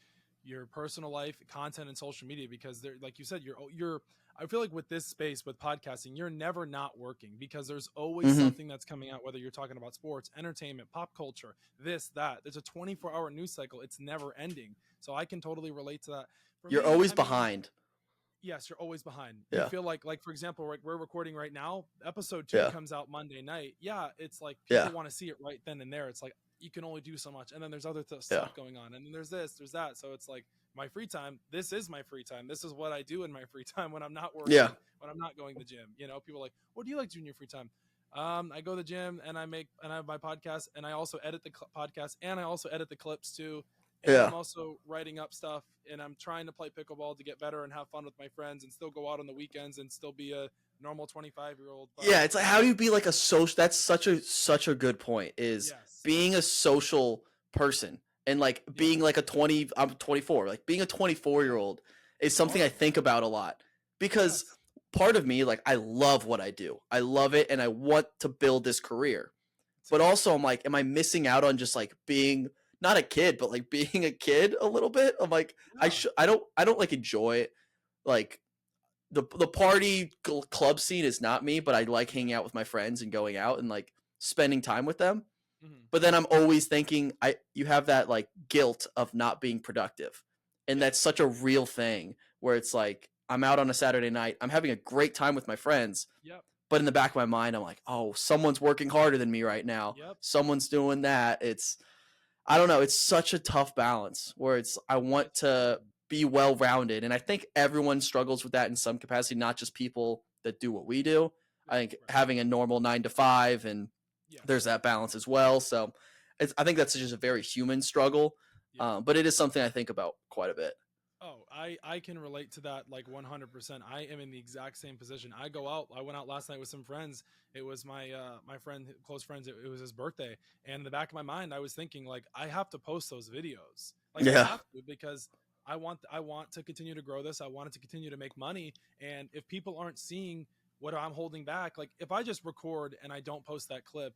your personal life, content, and social media. Because they're like you said, you're. I feel like with this space with podcasting, you're never not working because there's always something that's coming out. Whether you're talking about sports, entertainment, pop culture, this, that. There's a 24-hour news cycle. It's never ending. So I can totally relate to that. For You're me, always I mean, behind. yes, you're always behind. You Yeah. feel like for example, we're recording right now. Episode 2 Yeah. comes out Monday night. Yeah, it's like people Yeah. want to see it right then and there. It's like you can only do so much, and then there's other Yeah. stuff going on, and then there's this, there's that. So it's like my free time. This is my free time. This is what I do in my free time when I'm not working. Yeah. When I'm not going to the gym. You know, people are like, what do you like to do in your free time? I go to the gym and I have my podcast, and I also edit the podcast, and I also edit the clips too. And Yeah. I'm also writing up stuff, and I'm trying to play pickleball to get better and have fun with my friends and still go out on the weekends and still be a normal 25-year-old. Yeah, it's like, how do you be like a social? That's such a good point. Is Yes. being a social person and like being like I'm 24. Like being a 24-year-old is something I think about a lot because part of me, like, I love what I do. I love it, and I want to build this career. But also, I'm like, am I missing out on just like being not a kid, but like being a kid a little bit? I'm like, I don't like enjoy it. Like the party club scene is not me, but I like hanging out with my friends and going out and like spending time with them. But then I'm always thinking you have that like guilt of not being productive. And that's such a real thing where it's like I'm out on a Saturday night, I'm having a great time with my friends. Yep. But in the back of my mind, I'm like, oh, someone's working harder than me right now. Yep. Someone's doing that. I don't know. It's such a tough balance where I want to be well-rounded. And I think everyone struggles with that in some capacity, not just people that do what we do. I think having a normal 9 to 5 and there's that balance as well. So I think that's just a very human struggle. But it is something I think about quite a bit. Oh, I can relate to that like 100%. I am in the exact same position. I go out. I went out last night with some friends. It was my friend, close friends. It was his birthday, and in the back of my mind, I was thinking like I have to post those videos. Like I have to, because I want to continue to grow this. I want it to continue to make money, and if people aren't seeing what I'm holding back, like if I just record and I don't post that clip,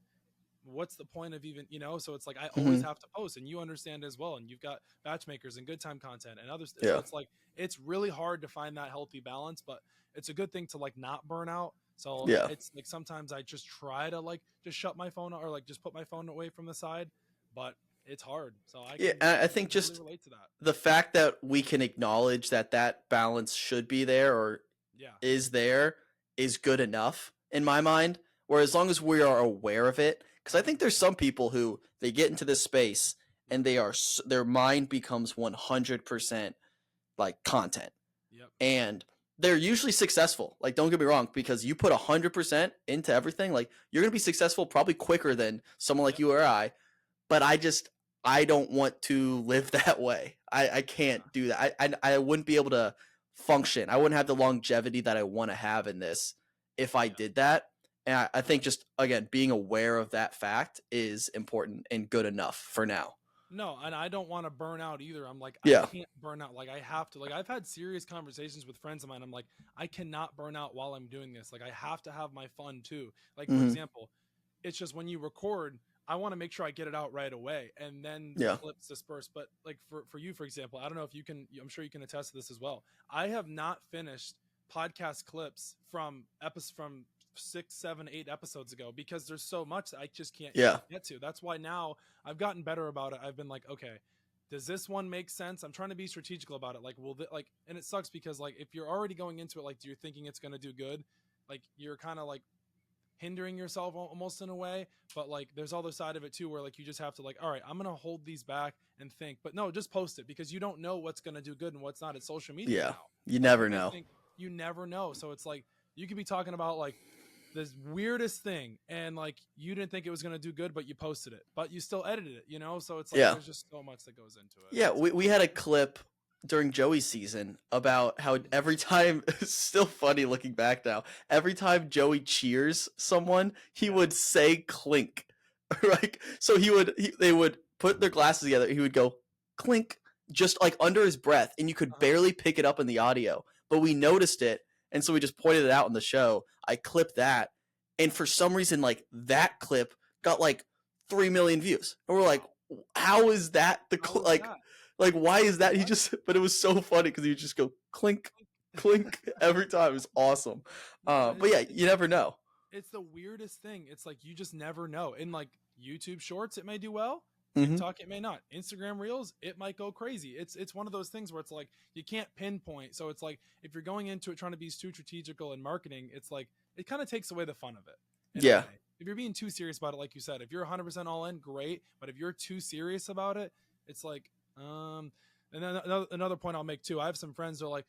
what's the point of even, so it's like I always have to post, and you understand as well, and you've got Batchmakers and good time content and others. So it's like it's really hard to find that healthy balance, but it's a good thing to like not burn out. So it's like sometimes I just try to like just shut my phone or like just put my phone away from the side, but it's hard. So I think just really relate to that. The fact that we can acknowledge that balance should be there or is there is good enough in my mind, where as long as we are aware of it. Because I think there's some people who they get into this space and their mind becomes 100% like content. Yep. And they're usually successful. Like, don't get me wrong, because you put 100% into everything, like you're going to be successful probably quicker than someone like you or I. But I don't want to live that way. I can't do that. I wouldn't be able to function. I wouldn't have the longevity that I want to have in this if I Yeah. did that. And I think just, again, being aware of that fact is important and good enough for now. No, and I don't want to burn out either. I'm like, I Yeah. can't burn out. Like, I have to. Like, I've had serious conversations with friends of mine. I'm like, I cannot burn out while I'm doing this. Like, I have to have my fun too. Like, for Hmm. example, it's just when you record, I want to make sure I get it out right away and then the Yeah. clips disperse. But like for you, for example, I don't know if you can, I'm sure you can attest to this as well. I have not finished podcast clips from 6, 7, 8 episodes ago because there's so much that I just can't Yeah. get to. That's why now I've gotten better about it. I've been like, okay, does this one make sense? I'm trying to be strategical about it. Like, like, and it sucks because like if you're already going into it, like you're thinking it's gonna do good, like you're kind of like hindering yourself almost in a way. But like there's other side of it too where like you just have to like, all right, I'm gonna hold these back and think. But no, just post it because you don't know what's gonna do good and what's not. It's social media Yeah. now. You Like never people know. think you never know. So it's like you could be talking about like this weirdest thing and like you didn't think it was going to do good but you posted it but you still edited it, you know, so it's like Yeah. there's just so much that goes into it. Yeah, we had a clip during Joey's season about how every time it's still funny looking back now. Every time Joey cheers someone, he would say clink. Right? So they would put their glasses together, he would go clink just like under his breath and you could barely pick it up in the audio. But we noticed it and so we just pointed it out in the show. I clipped that and for some reason like that clip got like 3 million views. And we're like, how is that like, why is that? He just, but it was so funny because he would just go clink, clink every time. It was awesome. But yeah, you never know. It's the weirdest thing. It's like you just never know. In like YouTube Shorts, it may do well. Mhm. TikTok, it may not. Instagram Reels, it might go crazy. It's one of those things where it's like you can't pinpoint. So it's like if you're going into it trying to be too strategical in marketing, it's like it kind of takes away the fun of it. Yeah. If you're being too serious about it, like you said, if you're 100% all in, great. But if you're too serious about it, it's like, and then another point I'll make too. I have some friends that are like,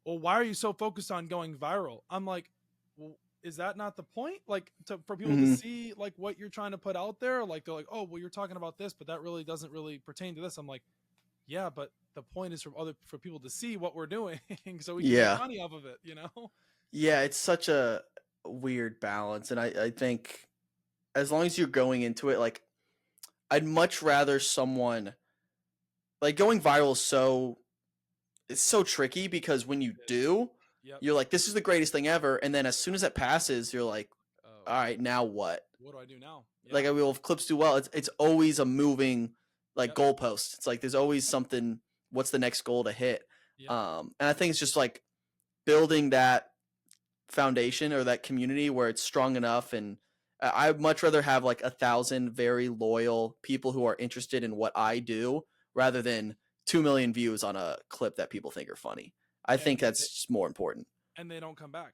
well, why are you so focused on going viral? I'm like, well, is that not the point? Like for people to see like what you're trying to put out there? Like they're like, oh, well, you're talking about this, but that really doesn't really pertain to this. I'm like, yeah, but the point is for people to see what we're doing so we can make money off of it, you know? Yeah, it's such a weird balance. And I think as long as you're going into it, like I'd much rather someone like going viral is it's so tricky because when you do, you're like, this is the greatest thing ever. And then as soon as it passes, you're like, all right, now what? What do I do now? Yeah. Like, I will, if clips do well, it's always a moving like goalpost. It's like there's always something. What's the next goal to hit? And I think it's just like building that foundation or that community where it's strong enough. And I'd much rather have like 1,000 very loyal people who are interested in what I do rather than 2 million views on a clip that people think are funny. I think that's just more important. And they don't come back.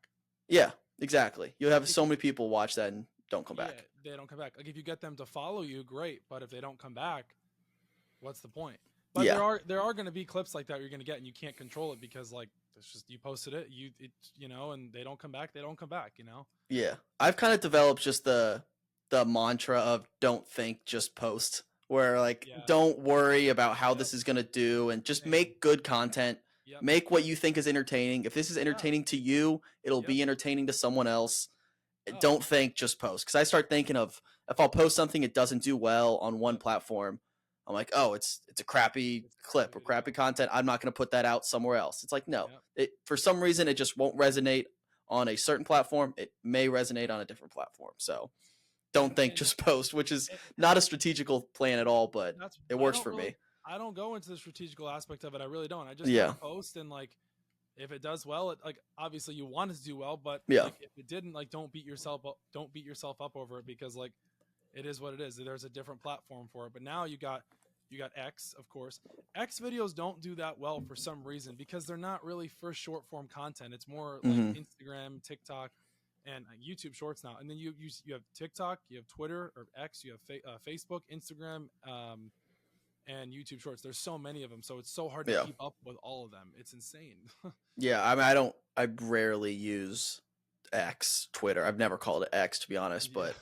Yeah, exactly. You'll have so many people watch that and don't come back. They don't come back. Like if you get them to follow you, great. But if they don't come back, what's the point? But there are going to be clips like that you're going to get, and you can't control it because like it's just you posted it, you know, and they don't come back. They don't come back. You know. Yeah, I've kind of developed just the mantra of don't think, just post. Where like don't worry about how this is going to do, and just make good content. Make what you think is entertaining. If this is entertaining to you, it'll be entertaining to someone else. Don't think, just post. Because I start thinking of if I'll post something it doesn't do well on one platform, I'm like, oh, it's a crappy clip or crappy content. I'm not going to put that out somewhere else. It's like, no, for some reason it just won't resonate on a certain platform. It may resonate on a different platform. So don't think, just post, which is not a strategical plan at all, but it works for me. I don't go into the strategical aspect of it. I really don't. I just post, and like if it does well, it like obviously you want it to do well, but like, if it didn't, like don't beat yourself up over it because like it is what it is. There's a different platform for it. But now you got X, of course. X videos don't do that well for some reason because they're not really for short form content. It's more like Instagram, TikTok, and YouTube Shorts now. And then you have TikTok, you have Twitter or X, you have Facebook, Instagram, and YouTube Shorts. There's so many of them, so it's so hard to keep up with all of them. It's insane. Yeah, I mean, I rarely use X, Twitter. I've never called it X, to be honest, but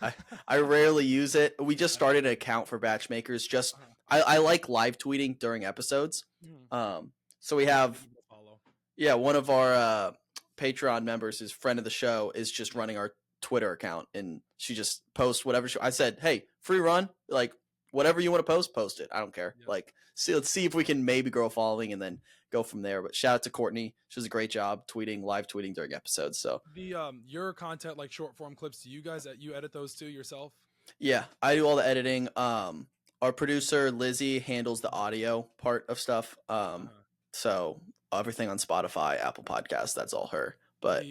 I rarely use it. We just started an account for Batchmakers just I like live tweeting during episodes. So we I'll have give you a follow. one of our Patreon members, his friend of the show, is just running our Twitter account, and she just posts whatever I said, hey, free run, like whatever you want to post it. I don't care. Yep. Like, let's see if we can maybe grow a following and then go from there. But shout out to Courtney. She does a great job live tweeting during episodes. So The your content, like short form clips, do you guys you edit those too yourself? yeah, I do all the editing. Our producer Lizzie handles the audio part of stuff. So everything on Spotify, Apple Podcasts, that's all her. But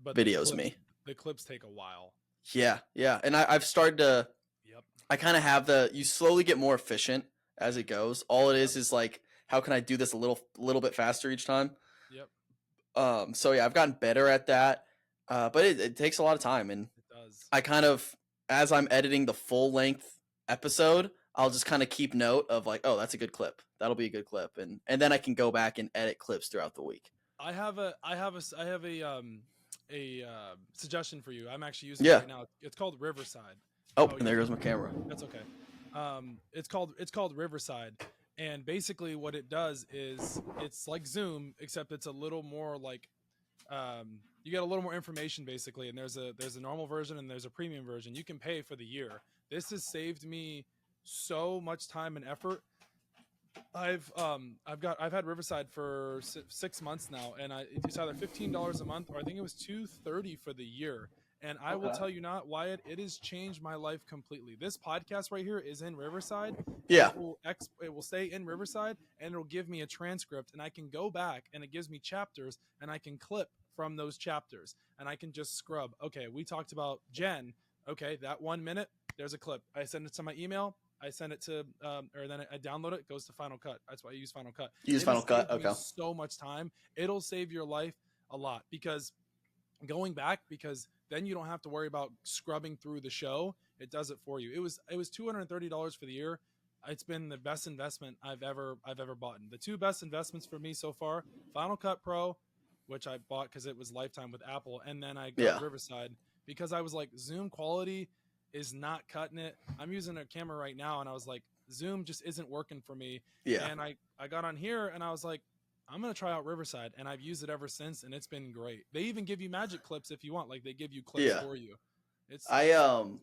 videos me. The clips take a while. Yeah, and I've started to. Yep. I kind of have you slowly get more efficient as it goes. All it is like, how can I do this a little bit faster each time? Yep. So yeah, I've gotten better at that. But it takes a lot of time, and it does. I kind of, as I'm editing the full length episode, I'll just kind of keep note of like, oh, that's a good clip. That'll be a good clip, and then I can go back and edit clips throughout the week. I have a suggestion for you. I'm actually using it right now. It's called Riverside. Oh, and there goes my camera. That's okay. It's called Riverside, and basically what it does is it's like Zoom, except it's a little more like you get a little more information basically. And there's a normal version and there's a premium version. You can pay for the year. This has saved me so much time and effort. I've had Riverside for 6 months now, and it's either $15 a month or I think it was $230 for the year. And I will tell you not, Wyatt, it has changed my life completely. This podcast right here is in Riverside. Yeah. It will stay in Riverside, and it'll give me a transcript, and I can go back, and it gives me chapters, and I can clip from those chapters, and I can just scrub. Okay, we talked about Jen. Okay, that 1 minute, there's a clip. I send it to my email. I send it to, or then I download it. It goes to Final Cut. That's why I use Final Cut. Final Cut. Okay. So much time. It'll save your life a lot because then you don't have to worry about scrubbing through the show. It does it for you. It was $230 for the year. It's been the best investment I've ever bought. The two best investments for me so far: Final Cut Pro, which I bought because it was lifetime with Apple, and then I got Riverside because I was like, Zoom quality is not cutting it. I'm using a camera right now, and I was like, Zoom just isn't working for me. Yeah. And I got on here, and I was like, I'm going to try out Riverside, and I've used it ever since, and it's been great. They even give you magic clips if you want. Like, they give you clips for you. It's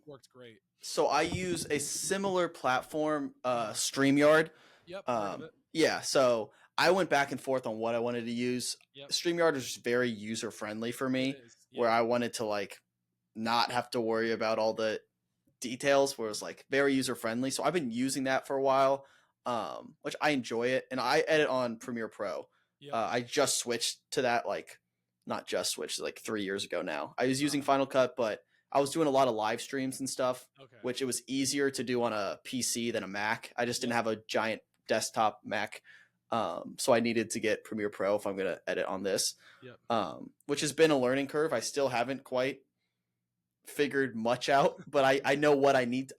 worked great. So I use a similar platform, StreamYard. Yep. Heard of it. Yeah. So I went back and forth on what I wanted to use. Yep. StreamYard is just very user friendly for me, where I wanted to like not have to worry about all the details, where it was like very user friendly. So I've been using that for a while, which I enjoy it, and I edit on Premiere Pro. Yep. I just switched to that, like not just switched, like 3 years ago now. I was using Final Cut, but I was doing a lot of live streams and stuff, which it was easier to do on a PC than a Mac. I just didn't have a giant desktop Mac. So I needed to get Premiere Pro if I'm going to edit on this, which has been a learning curve. I still haven't quite figured much out, but I know what I need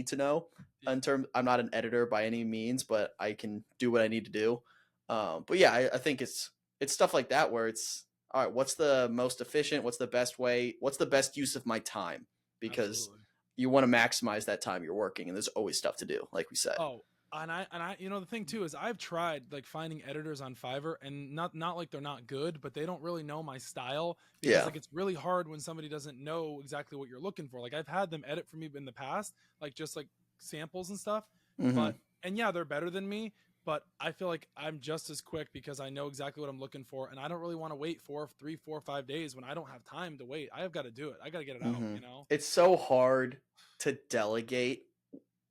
to know in terms. I'm not an editor by any means, but I can do what I need to do. But yeah, I think it's stuff like that where it's all right. What's the most efficient? What's the best way? What's the best use of my time? Because you want to maximize that time you're working, and there's always stuff to do, like we said. Oh, and I, the thing too is I've tried like finding editors on Fiverr, and not like they're not good, but they don't really know my style. Because like it's really hard when somebody doesn't know exactly what you're looking for. Like I've had them edit for me in the past, like just like samples and stuff. But they're better than me. But I feel like I'm just as quick because I know exactly what I'm looking for, and I don't really want to wait 3, 4, 5 days when I don't have time to wait. I have got to do it. I got to get it out. It's so hard to delegate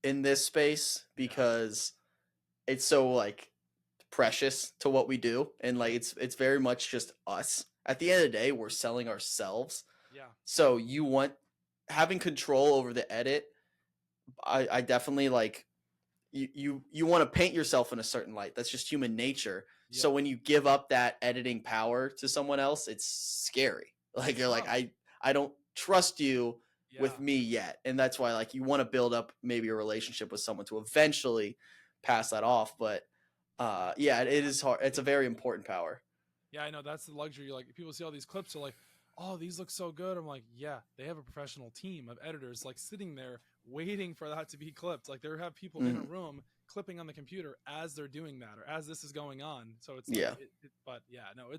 in this space because it's so like precious to what we do, and like it's very much just us. At the end of the day, we're selling ourselves. Yeah. So you want having control over the edit. I definitely like. You want to paint yourself in a certain light. That's just human nature. Yeah. So when you give up that editing power to someone else, it's scary. Like you're like, I don't trust you with me yet. And that's why like you want to build up maybe a relationship with someone to eventually pass that off. But it is hard. It's a very important power. Yeah, I know. That's the luxury. Like people see all these clips are like, oh, these look so good. I'm like, yeah, they have a professional team of editors like sitting there waiting for that to be clipped. Like there have people in a room clipping on the computer as they're doing that or as this is going on. So it's Yeah. like, but yeah, no,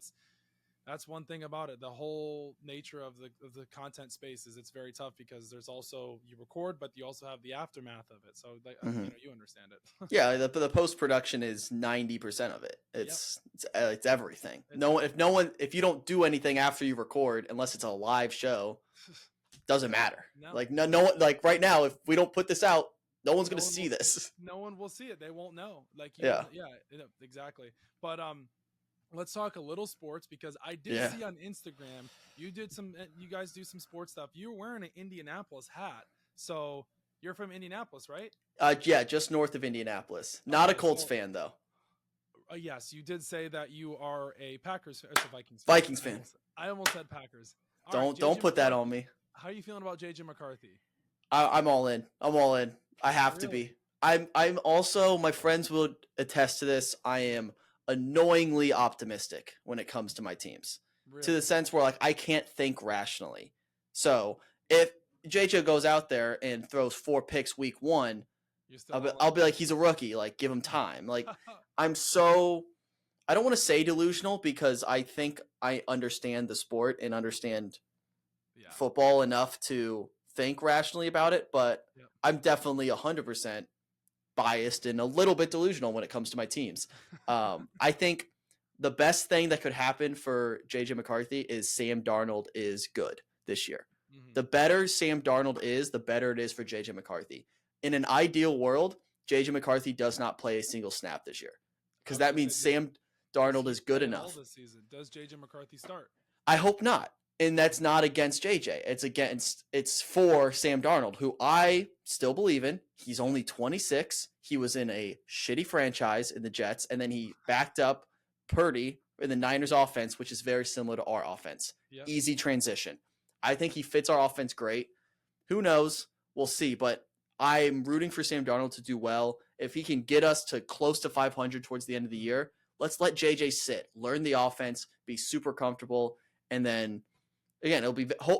that's one thing about it. The whole nature of the content space is it's very tough because there's also you record, but you also have the aftermath of it. So like, you understand it. Yeah, the post production is 90% of it. It's everything. If you don't do anything after you record, unless it's a live show, doesn't matter. No. Like no one, like right now, if we don't put this out, no one's gonna see this. No one will see it. They won't know. Like yeah, exactly. But let's talk a little sports because I did see on Instagram you guys do some sports stuff. You were wearing an Indianapolis hat, so you're from Indianapolis, right? Yeah, just north of Indianapolis. Not a Colts fan though. Yes, you did say that you are a Packers fan, Vikings fan. Vikings fan. I almost said Packers. Don't put that on me. How are you feeling about JJ McCarthy? I'm all in. I have to be. I'm also, my friends will attest to this, I am annoyingly optimistic when it comes to my teams. Really? To the sense where like I can't think rationally. So if JJ goes out there and throws 4 picks week 1, I'll be like, he's a rookie. Like, give him time. Like, I don't want to say delusional because I think I understand the sport and understand football enough to think rationally about it, but I'm definitely 100% biased and a little bit delusional when it comes to my teams. I think the best thing that could happen for JJ McCarthy is Sam Darnold is good this year. Mm-hmm. The better Sam Darnold is, the better it is for JJ McCarthy. In an ideal world, JJ McCarthy does not play a single snap this year because that means Sam Darnold is good enough. This season. Does JJ McCarthy start? I hope not. And that's not against JJ. It's for Sam Darnold, who I still believe in. He's only 26. He was in a shitty franchise in the Jets, and then he backed up Purdy in the Niners offense, which is very similar to our offense. Yep. Easy transition. I think he fits our offense great. Who knows? We'll see. But I'm rooting for Sam Darnold to do well. If he can get us to close to 500 towards the end of the year, let's let JJ sit, learn the offense, be super comfortable, and then again,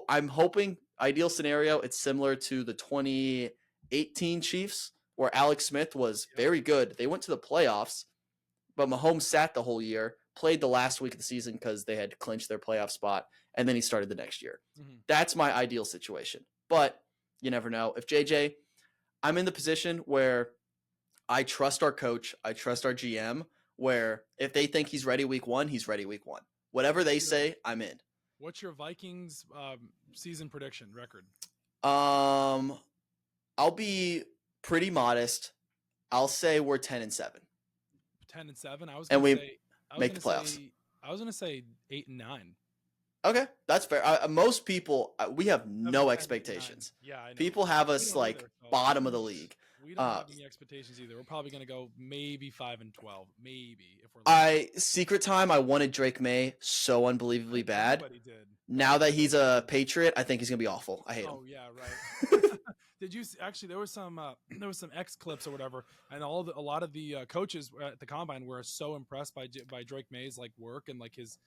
I'm hoping, ideal scenario, it's similar to the 2018 Chiefs where Alex Smith was very good. They went to the playoffs, but Mahomes sat the whole year, played the last week of the season because they had clinched their playoff spot, and then he started the next year. Mm-hmm. That's my ideal situation. But you never know. If JJ, I'm in the position where I trust our coach, I trust our GM, where if they think he's ready week 1, he's ready week 1. Whatever they say, I'm in. What's your Vikings season prediction record? I'll be pretty modest. I'll say we're 10-7. 10-7. I was make the playoffs. I was gonna say 8-9. Okay, that's fair. Most people, we have no expectations. Yeah, I know. People have us like bottom of the league. We don't have any expectations either. We're probably gonna go maybe 5-12, maybe if we're. Secret time. I wanted Drake May so unbelievably bad. Everybody did. Now that he's a Patriot, I think he's gonna be awful. I hate him. Oh yeah, right. Did you actually? There was some X clips or whatever, and a lot of the coaches at the combine were so impressed by Drake May's like work and like his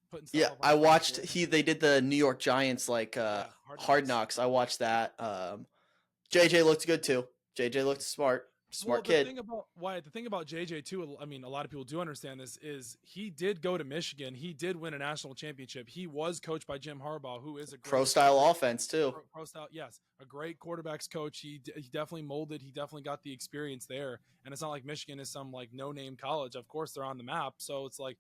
putting stuff. Yeah, I watched. They did the New York Giants like Hard Knocks. I watched that. JJ looked good too. JJ looked smart kid. The thing about JJ too, I mean, a lot of people do understand this, is he did go to Michigan. He did win a national championship. He was coached by Jim Harbaugh, who is a great pro-style offense too. Pro-style, yes. A great quarterbacks coach. He definitely molded. He definitely got the experience there. And it's not like Michigan is some like no-name college. Of course, they're on the map. So it's like,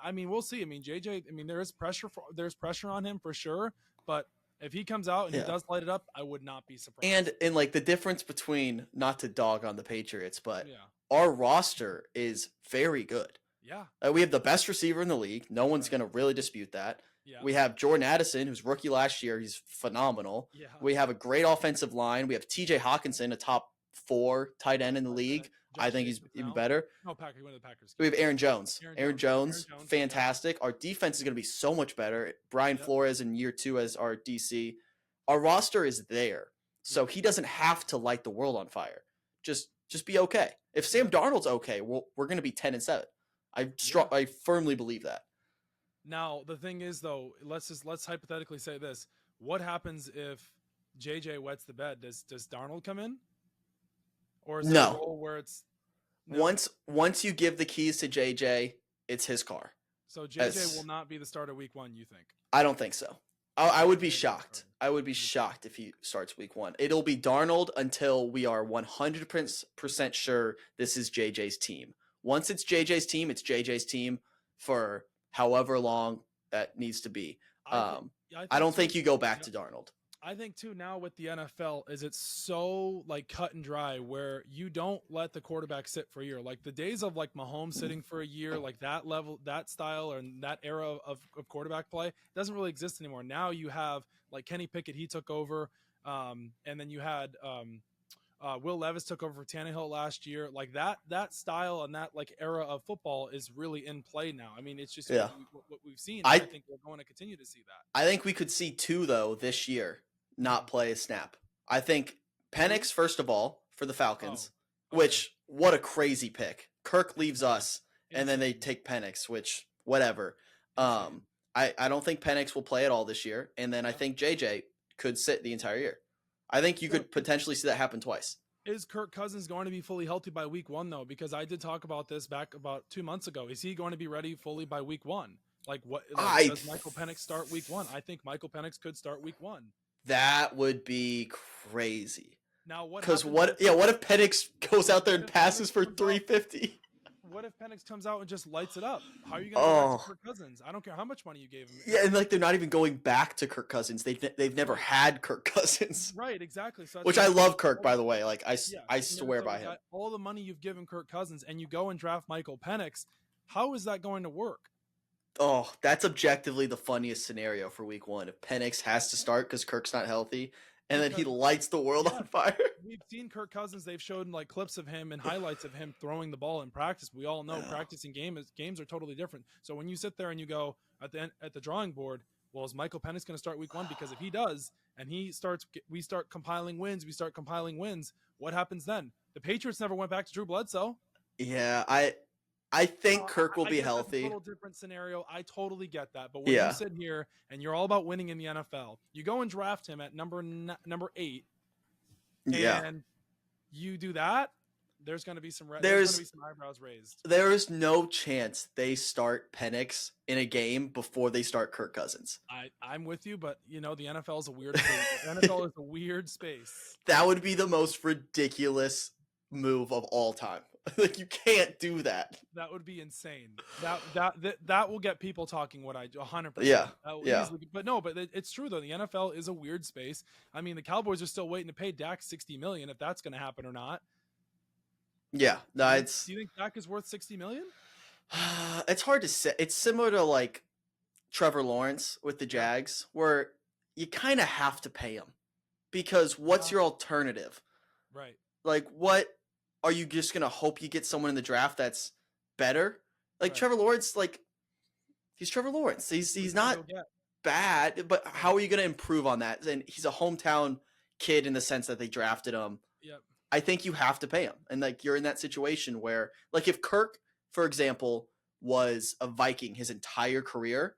I mean, we'll see. I mean, JJ, I mean, there's pressure on him for sure. But if he comes out and he does light it up, I would not be surprised. And like the difference between, not to dog on the Patriots, but our roster is very good. Yeah. We have the best receiver in the league. No one's going to really dispute that. Yeah. We have Jordan Addison, who's rookie last year. He's phenomenal. Yeah. We have a great offensive line. We have TJ Hawkinson, a top 4 tight end in the league. I think he's even better. No, Packers. One of the Packers. We have Aaron Jones. Aaron Jones, fantastic. Our defense is going to be so much better. Brian Flores in year 2 as our DC. Our roster is there, so he doesn't have to light the world on fire. Just be okay. If Sam Darnold's okay, we're going to be 10-7. I firmly believe that. Now the thing is, though, let's hypothetically say this: what happens if JJ wets the bed? Does Darnold come in? or is there a No. rule where it's no? Once you give the keys to JJ, it's his car. So JJ will not be the starter week 1, you think? I don't think so. I would be JJ shocked. starter. I would be shocked if he starts week 1. It'll be Darnold until we are 100% sure this is JJ's team. Once it's JJ's team, it's JJ's team for however long that needs to be. I don't think you go back to Darnold. I think too now with the NFL is it's so like cut and dry where you don't let the quarterback sit for a year. Like the days of like Mahomes sitting for a year, like that level, that style, or that era of quarterback play doesn't really exist anymore. Now you have like Kenny Pickett, he took over, and then you had Will Levis took over for Tannehill last year. Like that style and that like era of football is really in play now. I mean, it's just what we've seen. I think we're going to continue to see that. I think we could see 2 though this year not play a snap. I think Penix, first of all, for the Falcons, which what a crazy pick. Kirk leaves us, and then they take Penix, which whatever. I don't think Penix will play at all this year, and then I think JJ could sit the entire year. I think you could potentially see that happen twice. Is Kirk Cousins going to be fully healthy by week 1 though? Because I did talk about this back about 2 months ago. Is he going to be ready fully by week 1? Like what? Does Michael Penix start week 1? I think Michael Penix could start week 1. That would be crazy. Now what? Because what if Penix goes out there and passes for 350? What if Penix comes out and just lights it up? How are you going to go back to Kirk Cousins? I don't care how much money you gave him. Yeah, and like they're not even going back to Kirk Cousins. They've never had Kirk Cousins. Right, exactly. So which I love Kirk, by the way. Like I swear by him. All the money you've given Kirk Cousins, and you go and draft Michael Penix. How is that going to work? Oh, that's objectively the funniest scenario for week 1. If Penix has to start because Kirk's not healthy, and then he lights the world on fire. We've seen Kirk Cousins. They've showed like clips of him and highlights of him throwing the ball in practice. We all know practicing games are totally different. So when you sit there and you go at the drawing board, well, is Michael Penix going to start week 1? Because if he does, and we start compiling wins, what happens then? The Patriots never went back to Drew Bledsoe. Yeah, I think Kirk will be healthy. That's a little different scenario. I totally get that. But when you sit here and you're all about winning in the NFL, you go and draft him at number 8. And you do that, there's going to be some eyebrows raised. There is no chance they start Penix in a game before they start Kirk Cousins. I'm with you, but the NFL is a weird space. The NFL is a weird space. That would be the most ridiculous move of all time. Like you can't do that. That would be insane. That will get people talking. 100%. Yeah. But it's true though. The NFL is a weird space. I mean, the Cowboys are still waiting to pay Dak $60 million if that's going to happen or not. Yeah, no, Do you think Dak is worth $60 million? It's hard to say. It's similar to like Trevor Lawrence with the Jags, where you kind of have to pay him because what's your alternative? Right. Like what? Are you just going to hope you get someone in the draft that's better? Like Trevor Lawrence, like he's Trevor Lawrence. He's not bad, but how are you going to improve on that? And he's a hometown kid in the sense that they drafted him. Yep. I think you have to pay him. And like you're in that situation where like if Kirk, for example, was a Viking his entire career,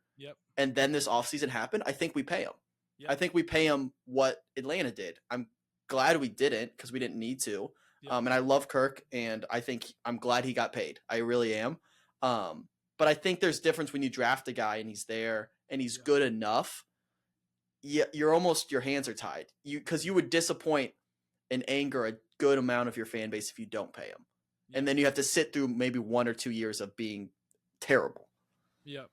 and then this offseason happened, I think we pay him. Yep. I think we pay him what Atlanta did. I'm glad we didn't because we didn't need to. And I love Kirk, and I'm glad he got paid. I really am. But I think there's difference when you draft a guy and he's there and he's good enough. Your hands are tied. Because you would disappoint and anger a good amount of your fan base if you don't pay him. And then you have to sit through maybe 1 or 2 years of being terrible. Yep.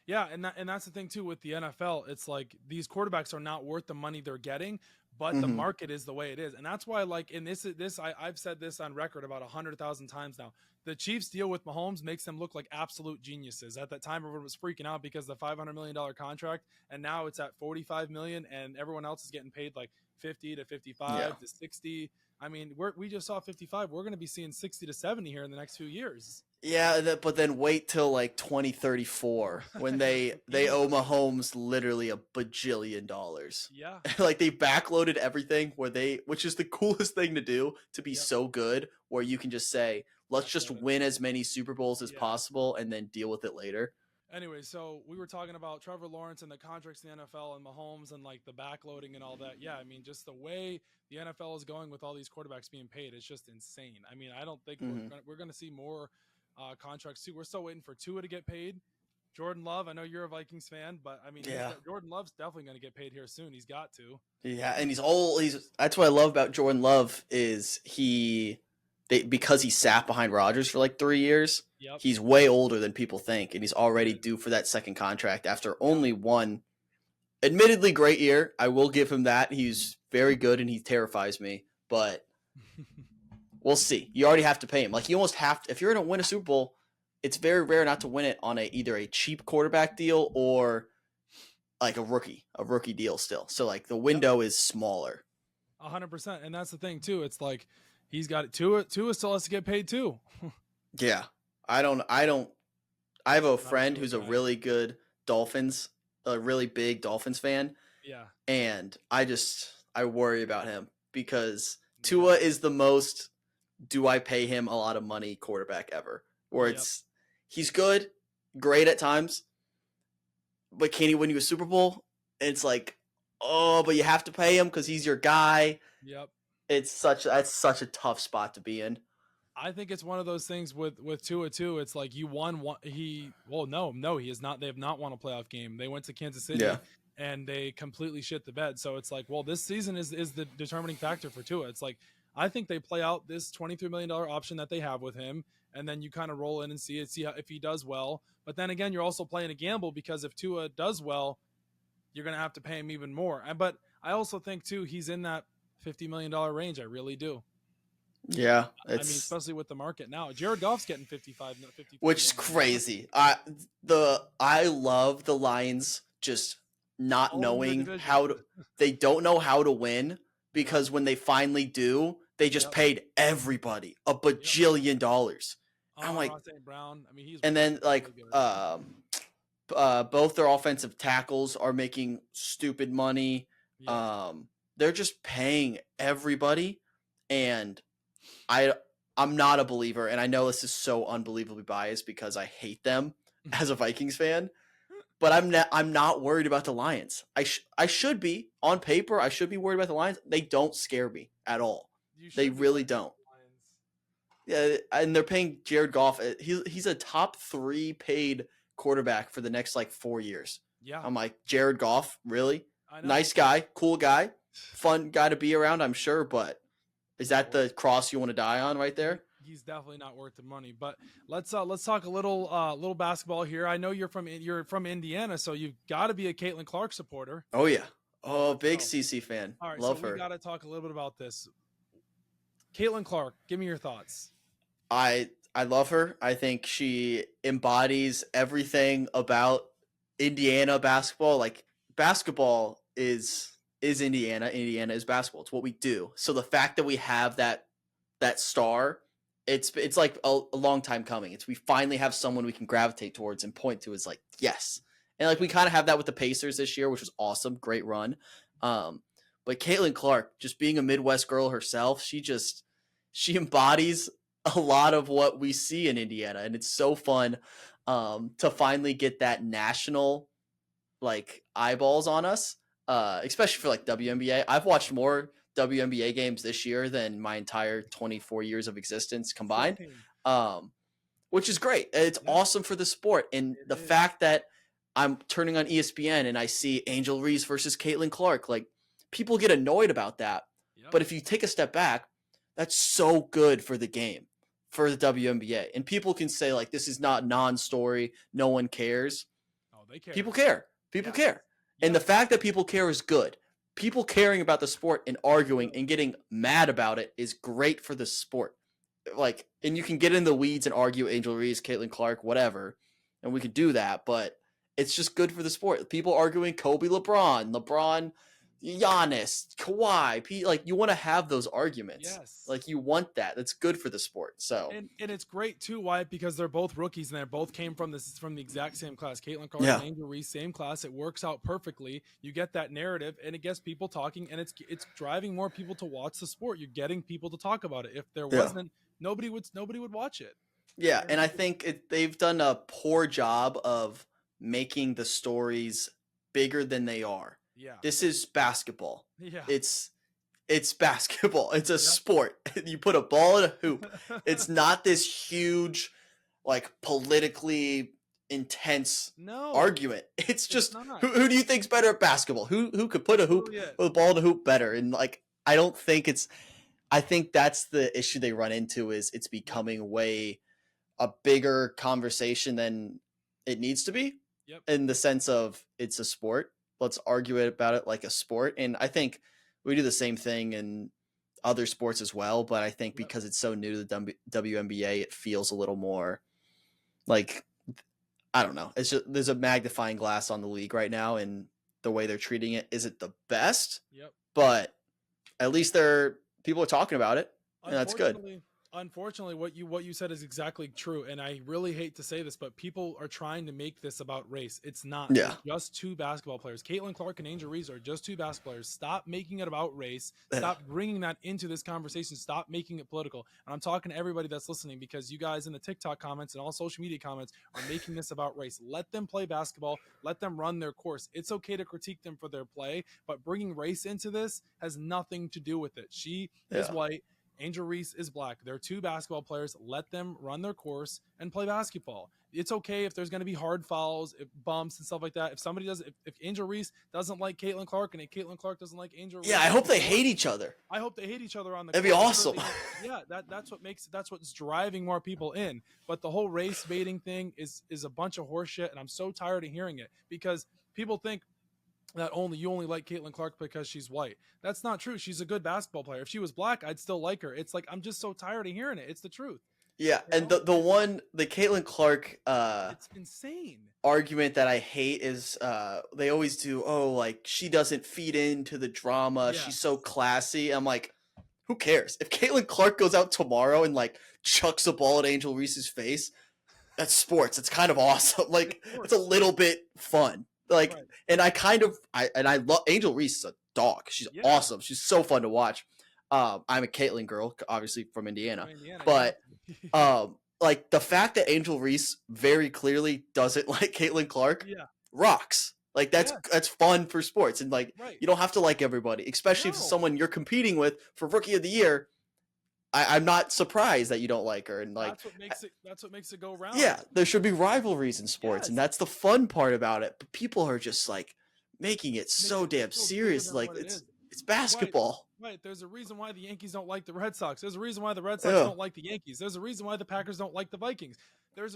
Yeah, and that's the thing too with the NFL. It's like these quarterbacks are not worth the money they're getting, but the market is the way it is, and that's why like in this I've said this on record about 100,000 times now. The Chiefs deal with Mahomes makes them look like absolute geniuses. At that time, everyone was freaking out because the $500 million contract, and now it's at $45 million, and everyone else is getting paid like 50 to 55 to 60. I mean, we just saw 55. We're going to be seeing 60 to 70 here in the next few years. Yeah, but then wait till like 2034 when they owe Mahomes literally $1 bajillion. Yeah, like they backloaded everything which is the coolest thing to do to be so good, where you can just say, let's just win as many Super Bowls as possible and then deal with it later. Anyway, so we were talking about Trevor Lawrence and the contracts in the NFL and Mahomes and like the backloading and all that. Yeah, I mean, just the way the NFL is going with all these quarterbacks being paid, it's just insane. I mean, I don't think Hmm. we're gonna see more contracts too. We're still waiting for Tua to get paid. Jordan Love, I know you're a Vikings fan, but I mean, Yeah. Jordan Love's definitely going to get paid here soon. He's got to. Yeah, and he's old. He's That's what I love about Jordan Love is because he sat behind Rodgers for like 3 years. Yep. He's way older than people think, and he's already He due is. for that second contract after Yep. only one, admittedly great year. I will give him that. He's very good, and he terrifies me. But we'll see. You already have to pay him. Like you almost have to. If you're going to win a Super Bowl, it's very rare not to win it on either a cheap quarterback deal or like a rookie deal still. So like the window is smaller. 100%. And that's the thing too. It's like he's got it. Tua still has to get paid too. Yeah. I don't I have a Not a friend Tua who's a guy. really good a really big Dolphins fan, Yeah. and I worry about him because Yeah. Tua is the most do I pay him a lot of money quarterback ever. Where Yep. he's good, great at times, but can he win you a Super Bowl? And it's like, oh, but you have to pay him because he's your guy. Yep. That's such a tough spot to be in. I think it's one of those things with Tua too. It's like you won one. No, he is not. They have not won a playoff game. They went to Kansas City Yeah. and they completely shit the bed. So it's like, well, this season is the determining factor for Tua. It's like I think they play out this $23 million option that they have with him, and then you kind of roll in and see if he does well. But then again, you're also playing a gamble because if Tua does well, you're going to have to pay him even more. But I also think too he's in that $50 million range. I really do. Yeah, I mean, especially with the market now. Jared Goff's getting 50 which is million dollars. crazy. I love the Lions just not All in their knowing division. how to. They don't know how to win because when they finally do, they just Yep. paid everybody a bajillion dollars. I'm like, Ross St. Brown. I mean, he's and then like really good. both their offensive tackles are making stupid money. Yep. They're just paying everybody, and I'm not a believer, and I know this is so unbelievably biased because I hate them as a Vikings fan, but I'm not worried about the Lions. I should be on paper. I should be worried about the Lions. They don't scare me at all. They really don't. Yeah, and they're paying Jared Goff. He's a top 3 paid quarterback for the next like 4 years. Yeah. I'm like, Jared Goff, really? I know. Nice guy, cool guy, fun guy to be around, I'm sure, but is that the cross you want to die on right there? He's definitely not worth the money. But let's talk a little basketball here. I know you're from Indiana, so you've got to be a Caitlin Clark supporter. Oh yeah. Oh, big CC fan. All right, Love so her. we got to talk a little bit about this. Caitlin Clark, give me your thoughts. I love her. I think she embodies everything about Indiana basketball. Like basketball is Indiana. Indiana is basketball. It's what we do. So the fact that we have that star, it's like a long time coming. We finally have someone we can gravitate towards and point to as like, yes. And like we kind of have that with the Pacers this year, which was awesome, great run. But Caitlin Clark, just being a Midwest girl herself, she embodies a lot of what we see in Indiana, and it's so fun to finally get that national like eyeballs on us, especially for like WNBA. I've watched more WNBA games this year than my entire 24 years of existence combined, which is great. It's awesome for the sport, and the fact that I'm turning on ESPN and I see Angel Reese versus Caitlin Clark, like people get annoyed about that, but if you take a step back, that's so good for the game, for the WNBA. And people can say, like, this is not non-story. No one cares. Oh, they care. People care. People care. And the fact that people care is good. People caring about the sport and arguing and getting mad about it is great for the sport. Like, and you can get in the weeds and argue Angel Reese, Caitlin Clark, whatever, and we could do that, but it's just good for the sport. People arguing Kobe, LeBron, Giannis, Kawhi, like you want to have those arguments. Yes. Like you want that. That's good for the sport. So and it's great too, Wyatt, because they're both rookies and they both came from the exact same class. Caitlin Clark and Angel Reese, same class. It works out perfectly. You get that narrative and it gets people talking, and it's driving more people to watch the sport. You're getting people to talk about it. If there wasn't, nobody would watch it. Yeah, and I think they've done a poor job of making the stories bigger than they are. Yeah. This is basketball. Yeah. It's basketball. It's a Yep. sport. You put a ball in a hoop. It's not this huge, like, politically intense No. argument. It's just not. who do you think's better at basketball? Who could put a hoop Literally it. with a ball in a hoop better? And like, I think that's the issue they run into, is it's becoming way a bigger conversation than it needs to be. Yep. In the sense of, it's a sport. Let's argue about it like a sport. And I think we do the same thing in other sports as well. But I think because it's so new to the WNBA, it feels a little more like, I don't know. It's just, there's a magnifying glass on the league right now, and the way they're treating it isn't the best. Yep. But at least people are talking about it, and that's good. Unfortunately, what you said is exactly true, and I really hate to say this, but people are trying to make this about race. It's not. Yeah. It's just two basketball players. Caitlin Clark and Angel Reese are just two basketball players. Stop making it about race. Stop bringing that into this conversation. Stop making it political. And I'm talking to everybody that's listening, because you guys in the TikTok comments and all social media comments are making this about race. Let them play basketball. Let them run their course. It's okay to critique them for their play, but bringing race into this has nothing to do with it. She is white. Angel Reese is black. They're two basketball players. Let them run their course and play basketball. It's okay if there's going to be hard fouls, bumps and stuff like that. If Angel Reese doesn't like Caitlin Clark, and if Caitlin Clark doesn't like Angel Reese, I hope they hate each other. I hope they hate each other on the court. That'd be awesome. Yeah, that's what's driving more people in. But the whole race baiting thing is a bunch of horseshit, and I'm so tired of hearing it, because people think that you only like Caitlin Clark because she's white. That's not true. She's a good basketball player. If she was black, I'd still like her. It's like, I'm just so tired of hearing it. It's the truth. Yeah, and the Caitlin Clark it's insane argument that I hate is they always do, like, she doesn't feed into the drama. Yeah. She's so classy. I'm like, who cares? If Caitlin Clark goes out tomorrow and like chucks a ball at Angel Reese's face, that's sports. It's kind of awesome. Like, it's a little bit fun. Like, right. And I love Angel Reese is a dog. She's awesome. She's so fun to watch. I'm a Caitlin girl, obviously from Indiana, but like, the fact that Angel Reese very clearly doesn't like Caitlin Clark rocks. Like, that's fun for sports, and like, you don't have to like everybody, especially if it's someone you're competing with for Rookie of the Year. I'm not surprised that you don't like her, and like, that's what makes it go round. Yeah, there should be rivalries in sports, and that's the fun part about it. But people are just like making it so damn serious. Like, it's basketball. Right. There's a reason why the Yankees don't like the Red Sox. There's a reason why the Red Sox don't like the Yankees. There's a reason why the Packers don't like the Vikings.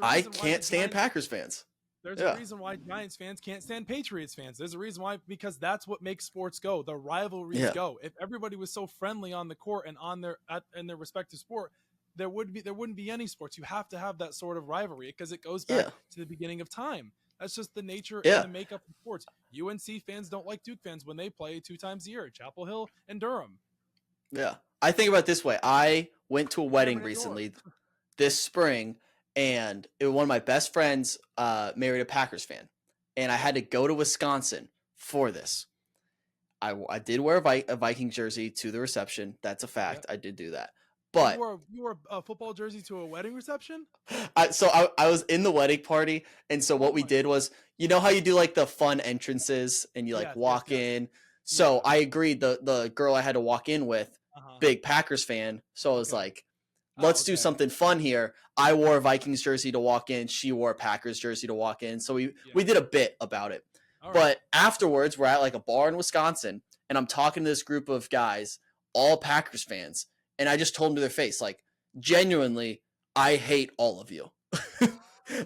I can't stand Packers fans. There's a reason why Giants fans can't stand Patriots fans. There's a reason why, because that's what makes sports go. The rivalries go. If everybody was so friendly on the court and in their respective sport, there wouldn't be any sports. You have to have that sort of rivalry, because it goes back to the beginning of time. That's just the nature and the makeup of sports. UNC fans don't like Duke fans when they play 2 times a year, Chapel Hill and Durham. Yeah. I think about it this way. I went to a wedding recently this spring, and one of my best friends married a Packers fan, and I had to go to Wisconsin for this. I did wear a Viking jersey to the reception. That's a fact. I did do that. But you wore a football jersey to a wedding reception? I was in the wedding party, and so what we did was, you know how you do like the fun entrances and you like walk in. So I agreed. The girl I had to walk in with, big Packers fan. So I was like, let's do something fun here. I wore a Vikings jersey to walk in. She wore a Packers jersey to walk in. So we did a bit about it. But afterwards, we're at like a bar in Wisconsin, and I'm talking to this group of guys, all Packers fans. And I just told them to their face, like, genuinely, I hate all of you.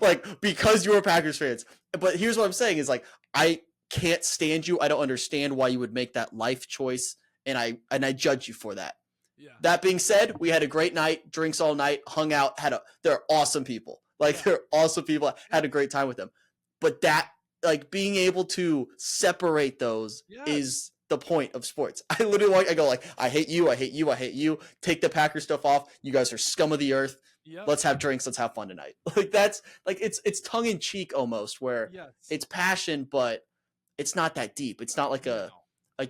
Like, because you're Packers fans. But here's what I'm saying is, like, I can't stand you. I don't understand why you would make that life choice. And I judge you for that. Yeah. That being said, we had a great night, drinks all night, hung out, they're awesome people. Like, they're awesome people. Had a great time with them. But that, like, being able to separate those is the point of sports. I literally go like, I hate you, I hate you, I hate you. Take the Packer stuff off. You guys are scum of the earth. Yep. Let's have drinks. Let's have fun tonight. Like, that's like, it's tongue in cheek almost, where it's passion, but it's not that deep. It's not like a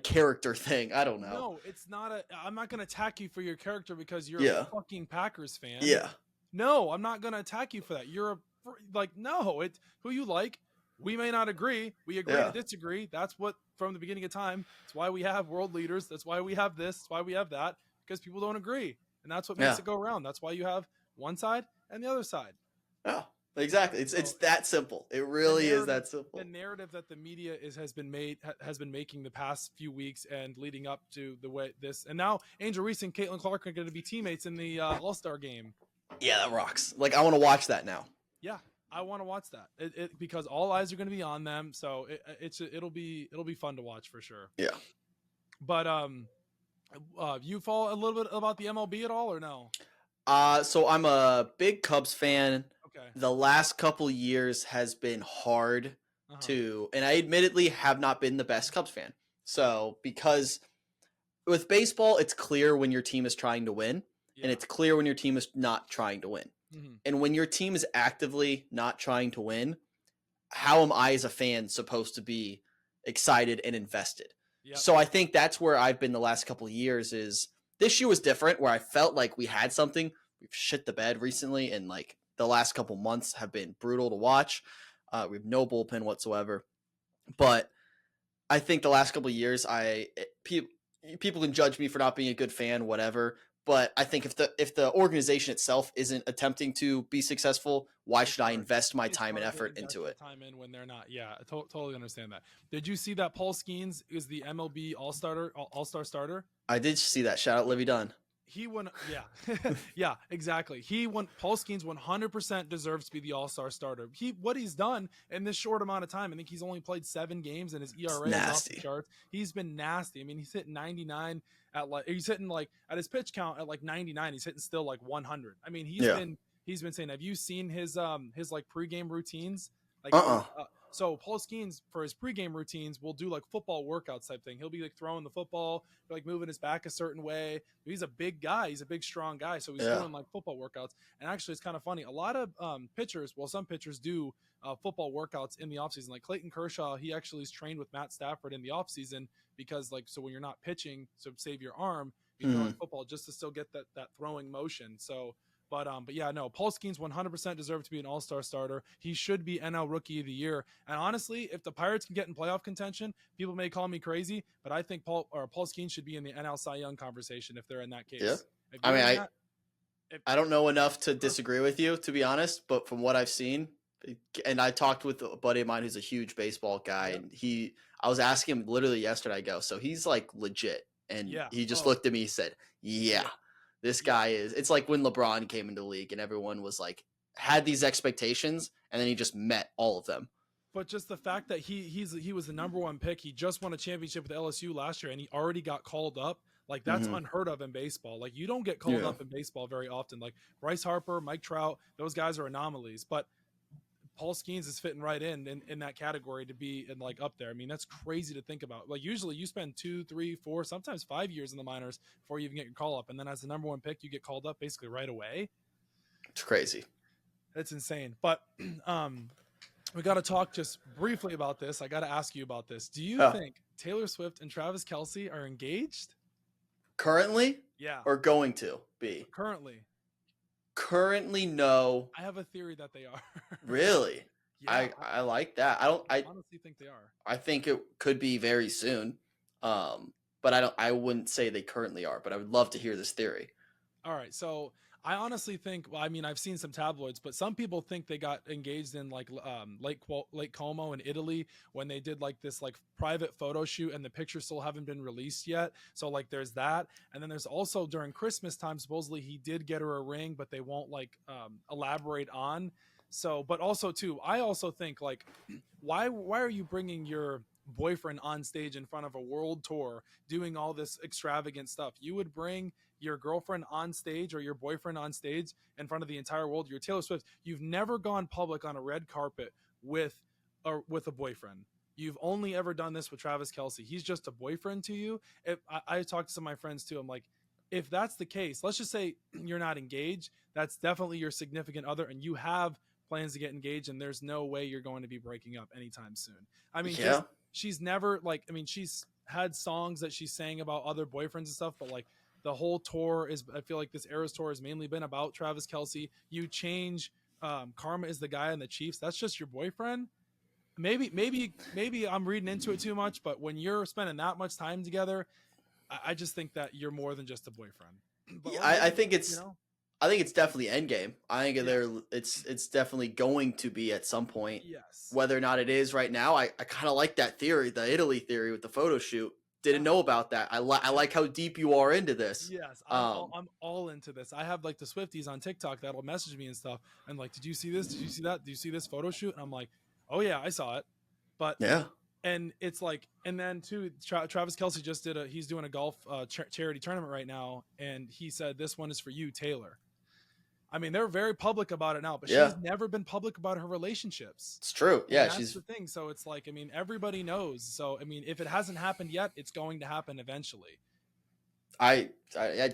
character thing. I don't know. No, it's not I'm not going to attack you for your character because you're a fucking Packers fan. Yeah. No, I'm not going to attack you for that. You're no, who you like. we may not agree. We agree to disagree. That's what, from the beginning of time, that's why we have world leaders. That's why we have this. That's why we have that, because people don't agree. And that's what makes it go around. That's why you have one side and the other side. Yeah, exactly. It's that simple. It really is that simple. The narrative that the media has been making the past few weeks and leading up to the way this, and now Angel Reese and Caitlin Clark are going to be teammates in the All-Star game. Yeah, that rocks. Like, I want to watch that now. Yeah, I want to watch that because all eyes are going to be on them. So it'll be fun to watch for sure. Yeah. But you follow a little bit about the MLB at all or no? So I'm a big Cubs fan. Okay. The last couple years has been hard and I admittedly have not been the best Cubs fan. So because with baseball, it's clear when your team is trying to win, and it's clear when your team is not trying to win. Mm-hmm. And when your team is actively not trying to win, how am I as a fan supposed to be excited and invested? Yep. So I think that's where I've been the last couple of years. Is this year was different, where I felt like we had something. We've shit the bed recently, and like the last couple months have been brutal to watch. We have no bullpen whatsoever. But I think the last couple of years, people can judge me for not being a good fan, whatever. But I think if the organization itself isn't attempting to be successful, why should I invest my time and effort into it? Time in when they're not. Yeah, I totally understand that. Did you see that Paul Skeens is the MLB All-Star starter? I did see that. Shout out Livy Dunn. He won. Yeah, yeah, exactly. Paul Skeens 100% deserves to be the All-Star starter. What he's done in this short amount of time. I think he's only played 7 games, and his ERA is off the charts. He's been nasty. I mean, he's hitting 99 he's hitting like at his pitch count at like 99. He's hitting still like 100. I mean, he's been saying. Have you seen his like pregame routines? Like, so Paul Skeens, for his pregame routines, will do like football workouts type thing. He'll be like throwing the football, like moving his back a certain way. He's a big guy. He's a big, strong guy. So he's doing like football workouts. And actually, it's kind of funny. A lot of pitchers, some pitchers do football workouts in the offseason. Like Clayton Kershaw, he actually is trained with Matt Stafford in the offseason because, like, so when you're not pitching, so save your arm, you're throwing football just to still get that throwing motion. So. But yeah, no, Paul Skeens 100% deserves to be an All-Star starter. He should be NL Rookie of the Year. And honestly, if the Pirates can get in playoff contention, people may call me crazy, but I think Paul Skeens should be in the NL Cy Young conversation if they're in that case. Yeah. I mean, I don't know enough to disagree with you, to be honest, but from what I've seen, and I talked with a buddy of mine who's a huge baseball guy, and I was asking him literally yesterday, so he's like legit. And he just looked at me, he said, this guy it's like when LeBron came into the league and everyone was like, had these expectations, and then he just met all of them. But just the fact that he was the number 1 pick, he just won a championship with LSU last year, and he already got called up. Like, that's unheard of in baseball. Like, you don't get called up in baseball very often. Like Bryce Harper, Mike Trout, those guys are anomalies. But Paul Skeens is fitting right in that category to be in, like, up there. I mean, that's crazy to think about. Like, usually you spend 2, 3, 4, sometimes 5 years in the minors before you even get your call up. And then as the number 1 pick, you get called up basically right away. It's crazy. It's insane. But we got to talk just briefly about this. I got to ask you about this. Do you think Taylor Swift and Travis Kelce are engaged? Currently? Yeah. Or going to be? Currently, no. I have a theory that they are. Really? Yeah, I like that. I honestly think they are. I think it could be very soon. But I wouldn't say they currently are, but I would love to hear this theory. All right. So I honestly think, well, I mean, I've seen some tabloids, but some people think they got engaged in like Lake Como in Italy when they did like this like private photo shoot, and the pictures still haven't been released yet. So like there's that. And then there's also during Christmas time, supposedly he did get her a ring, but they won't like elaborate on. So, but also too, I also think like, why are you bringing your boyfriend on stage in front of a world tour doing all this extravagant stuff? You would bring your girlfriend on stage or your boyfriend on stage in front of the entire world. You're Taylor Swift. You've never gone public on a red carpet with a boyfriend. You've only ever done this with Travis Kelce. He's just a boyfriend to you. If I talked to some of my friends too, I'm like, if that's the case, let's just say you're not engaged. That's definitely your significant other, and you have plans to get engaged, and there's no way you're going to be breaking up anytime soon. I mean, she's never like, I mean, she's had songs that she sang about other boyfriends and stuff, but like the whole tour is, I feel like this Eras tour has mainly been about Travis Kelce. You change Karma is the guy in the Chiefs. That's just your boyfriend. maybe I'm reading into it too much, but when you're spending that much time together, I just think that you're more than just a boyfriend. But Yeah, or maybe, I think you it's know, I think it's definitely endgame. I think yeah, it's definitely going to be at some point. yes, Whether or not it is right now, I kind of like that theory, the Italy theory with the photo shoot. Didn't yeah. know about that. I like how deep you are into this. Yes, Um, I'm all into this. I have like the Swifties on TikTok that'll message me and stuff, and like, did you see this? Did you see that? Do you see this photo shoot? And I'm like, oh yeah, I saw it. But yeah, and it's like, and then too, Travis Kelsey just did he's doing a golf charity tournament right now, and he said this one is for you, Taylor. I mean, they're very public about it now, but yeah, she's never been public about her relationships. it's true. And Yeah, that's she's the thing. So it's like, I mean, everybody knows. So I mean, if it hasn't happened yet, it's going to happen eventually. I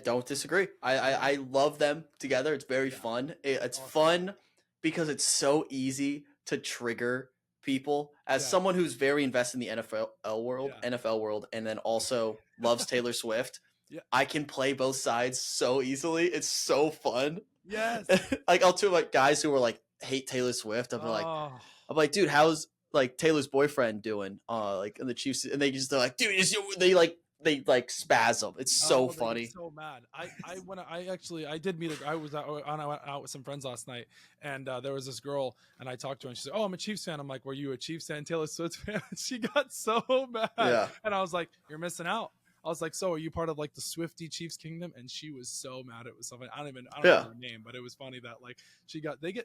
don't disagree. I love them together. It's very Yeah, fun. it's It's awesome. fun because it's so easy to trigger people. As Yeah, someone who's very invested in the yeah, NFL world, and then also loves Taylor Swift, yeah. I can play both sides so easily. It's so fun. Yes. Like I'll tell like guys who are like hate Taylor Swift. Oh, I'm like, dude, how's like Taylor's boyfriend doing? Like in the Chiefs, and they're like, dude, they like spasm. It's so they get funny. so mad. I did meet I was out with some friends last night, and there was this girl, and I talked to her, and she said, "Oh, I'm a Chiefs fan." I'm like, "Were you a Chiefs fan, Taylor Swift fan?" She got so mad, Yeah. and I was like, "You're missing out." I was like, "So are you part of like the Swifty Chiefs kingdom?" And she was so mad. It was something I don't Yeah. know her name, but it was funny that like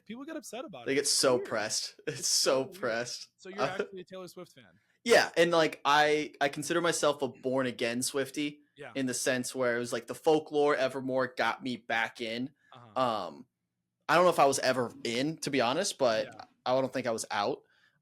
people get upset about They it. get It's so weird. pressed. It's It's so so weird. pressed. So you're actually a Taylor Swift fan? Yeah, and like I consider myself a born again Swifty Yeah. in the sense where it was like the folklore Evermore got me back in. Uh huh. Um I don't know if I was ever in, to be honest, but Yeah. I don't think I was out.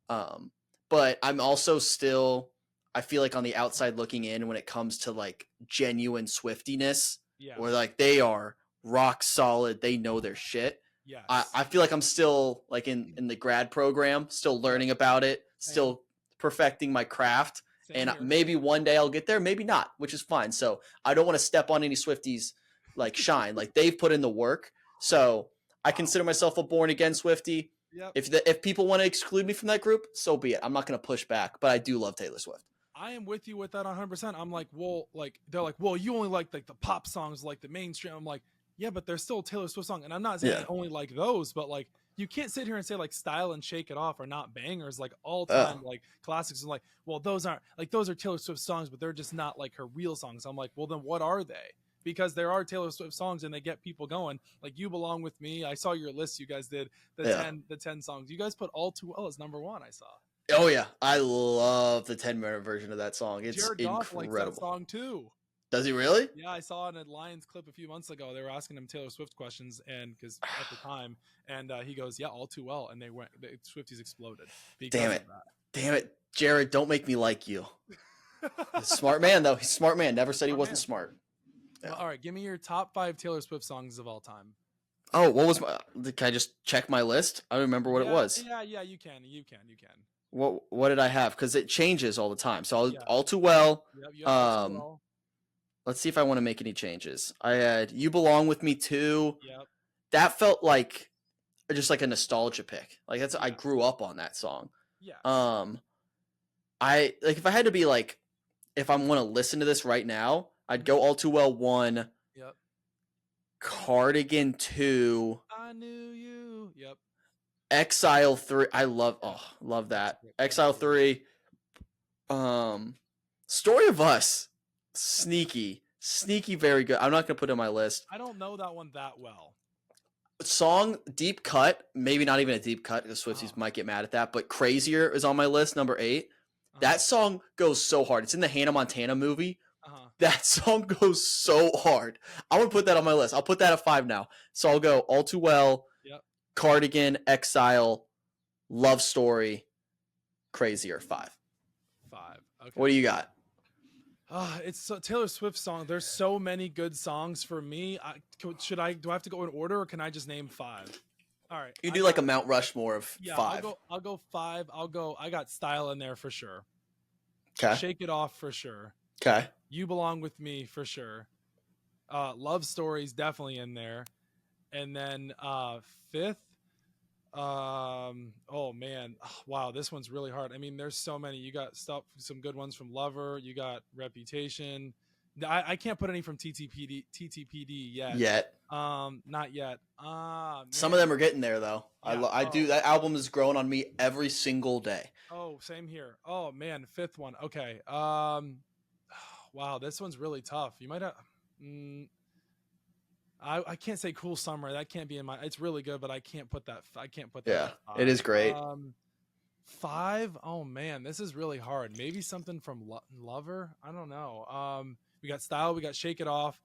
Um but I'm also still, I feel like on the outside looking in when it comes to like genuine Swiftiness, Yeah. where like they are rock solid, they know their shit. Yes. I feel like I'm still like in the grad program, still Yep. learning about it, Same. still perfecting my craft. Same And here. maybe one day I'll get there, maybe not, which is fine. So I don't want to step on any Swifties like shine. Like they've put in the work. So I Wow. consider myself a born again Swifty. Yep. If people want to exclude me from that group, so be it. I'm not going to push back, but I do love Taylor Swift. I am with you with that 100%. I'm like, well, like they're like, well, you only like the pop songs, like the mainstream. I'm like, yeah, but they're still a Taylor Swift song, and I'm not saying Yeah. I only like those, but like you can't sit here and say like "Style" and "Shake It Off" are not bangers, like all time like classics. And like, well, those are Taylor Swift songs, but they're just not like her real songs. I'm like, well, then what are they? Because there are Taylor Swift songs and they get people going. Like "You Belong with Me." I saw your list. You guys did Yeah. 10 songs. You guys put "All Too Well" as number one. I saw. Oh yeah, I love the 10-minute version of that song. It's Jared Goff likes that incredible. song too. Does he really? Yeah, I saw in a Lions clip a few months ago. They were asking him Taylor Swift questions, and because at the time, and he goes, "Yeah, all too well." And the Swifties exploded because Damn it. of Damn it, Jared, don't make me like you. that. Smart man though. He's a smart man. Never said he Smart wasn't man. smart. Yeah. Well, all right, give me your top 5 Taylor Swift songs of all time. Oh, what was my? Can I just check my list? I don't remember what it was. Yeah, you can. What did I have? Because it changes all the time. So Yeah. all too well. Yep, you have All Too Um, Well. let's see if I want to make any changes. I had "You Belong with Me Too." Yep. That felt like just like a nostalgia pick. Like that's I Yeah. grew up on that song. Yeah. I like if I had to be like if I'm want to listen to this right now, I'd go "All Too Well" 1, Yep. "Cardigan" 2, I knew you. Yep. "Exile" 3. I love that. "Exile" 3. "Story of Us." Sneaky, very good. I'm not gonna put it on my list. I don't know that one that well. Song "Deep Cut," maybe not even a deep cut because Swifties might get mad at that, but "Crazier" is on my list, number 8. That song goes so hard. It's in the Hannah Montana movie. That song goes so hard. I would put that on my list. I'll put that at 5 now. So I'll go "All Too Well," Yep. "Cardigan," "Exile," "Love Story," "Crazier" 5. 5. Okay. What do you got? It's a Taylor Swift song. There's so many good songs for me. Do I have to go in order, or can I just name 5? All right. You do like a Mount Rushmore of 5. I'll go 5. I got "Style" in there for sure. Okay. "Shake It Off" for sure. Okay. "You Belong with Me" for sure. "Love Story's" definitely in there. And then 5th, Oh man, wow, this one's really hard. I mean, there's so many. You got some good ones from Lover. You got Reputation. I can't put any from TTPD yet. Yet. Not yet. Some of Man. them are getting there though. Yeah. I do. That album has grown on me every single day. Oh, same here. Oh man, fifth one. Okay. Wow, this one's really tough. You might have. I can't say Cool Summer. That can't be in my. It's really good, but I can't put that. I can't put that. Yeah, it is great. Five. Oh man, this is really hard. Maybe something from Lover. I don't know. We got Style. We got Shake It Off.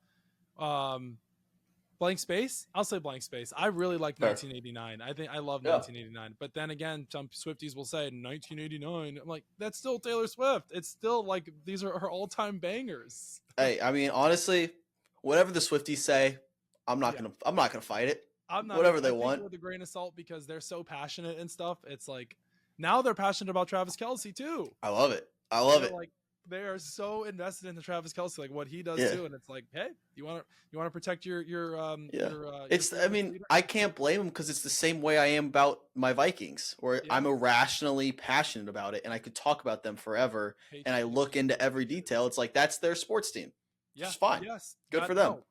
Blank Space. I'll say Blank Space. I really like 1989. I think I love 1989. But then again, some Swifties will say 1989. I'm like, that's still Taylor Swift. It's still like these are her all-time bangers. Hey, I mean, honestly, whatever the Swifties say, I'm not gonna fight it. I'm not. Whatever they want with a grain of salt because they're so passionate and stuff. It's like now they're passionate about Travis Kelce too. I love it. I love it. Like they are so invested in the Travis Kelce, like what he does too, and it's like, hey, you want to protect your it's. I mean, leader? I can't blame him because it's the same way I am about my Vikings, where I'm irrationally passionate about it, and I could talk about them forever, and I look into every detail. It's like that's their sports team. Yeah, it's fine. Yes, good for them. No,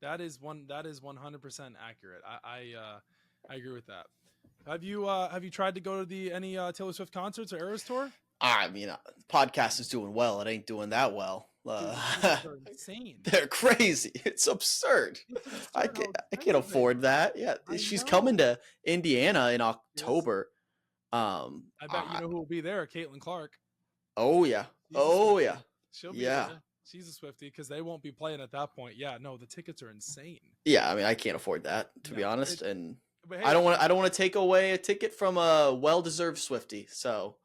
that is 100% accurate. I agree with that. Have you tried to go to any Taylor Swift concerts or Eras tour? I mean, podcast is doing well. It ain't doing that well. They're insane. They're crazy. It's absurd. I can't afford that. Yeah, she's coming to Indiana in October. I bet you know who will be there. Caitlin Clark. Oh yeah. She'll be there. She's a Swiftie because they won't be playing at that point. Yeah, no, the tickets are insane. Yeah, I mean, I can't afford that to be honest, and hey, I don't want to take away a ticket from a well-deserved Swiftie. So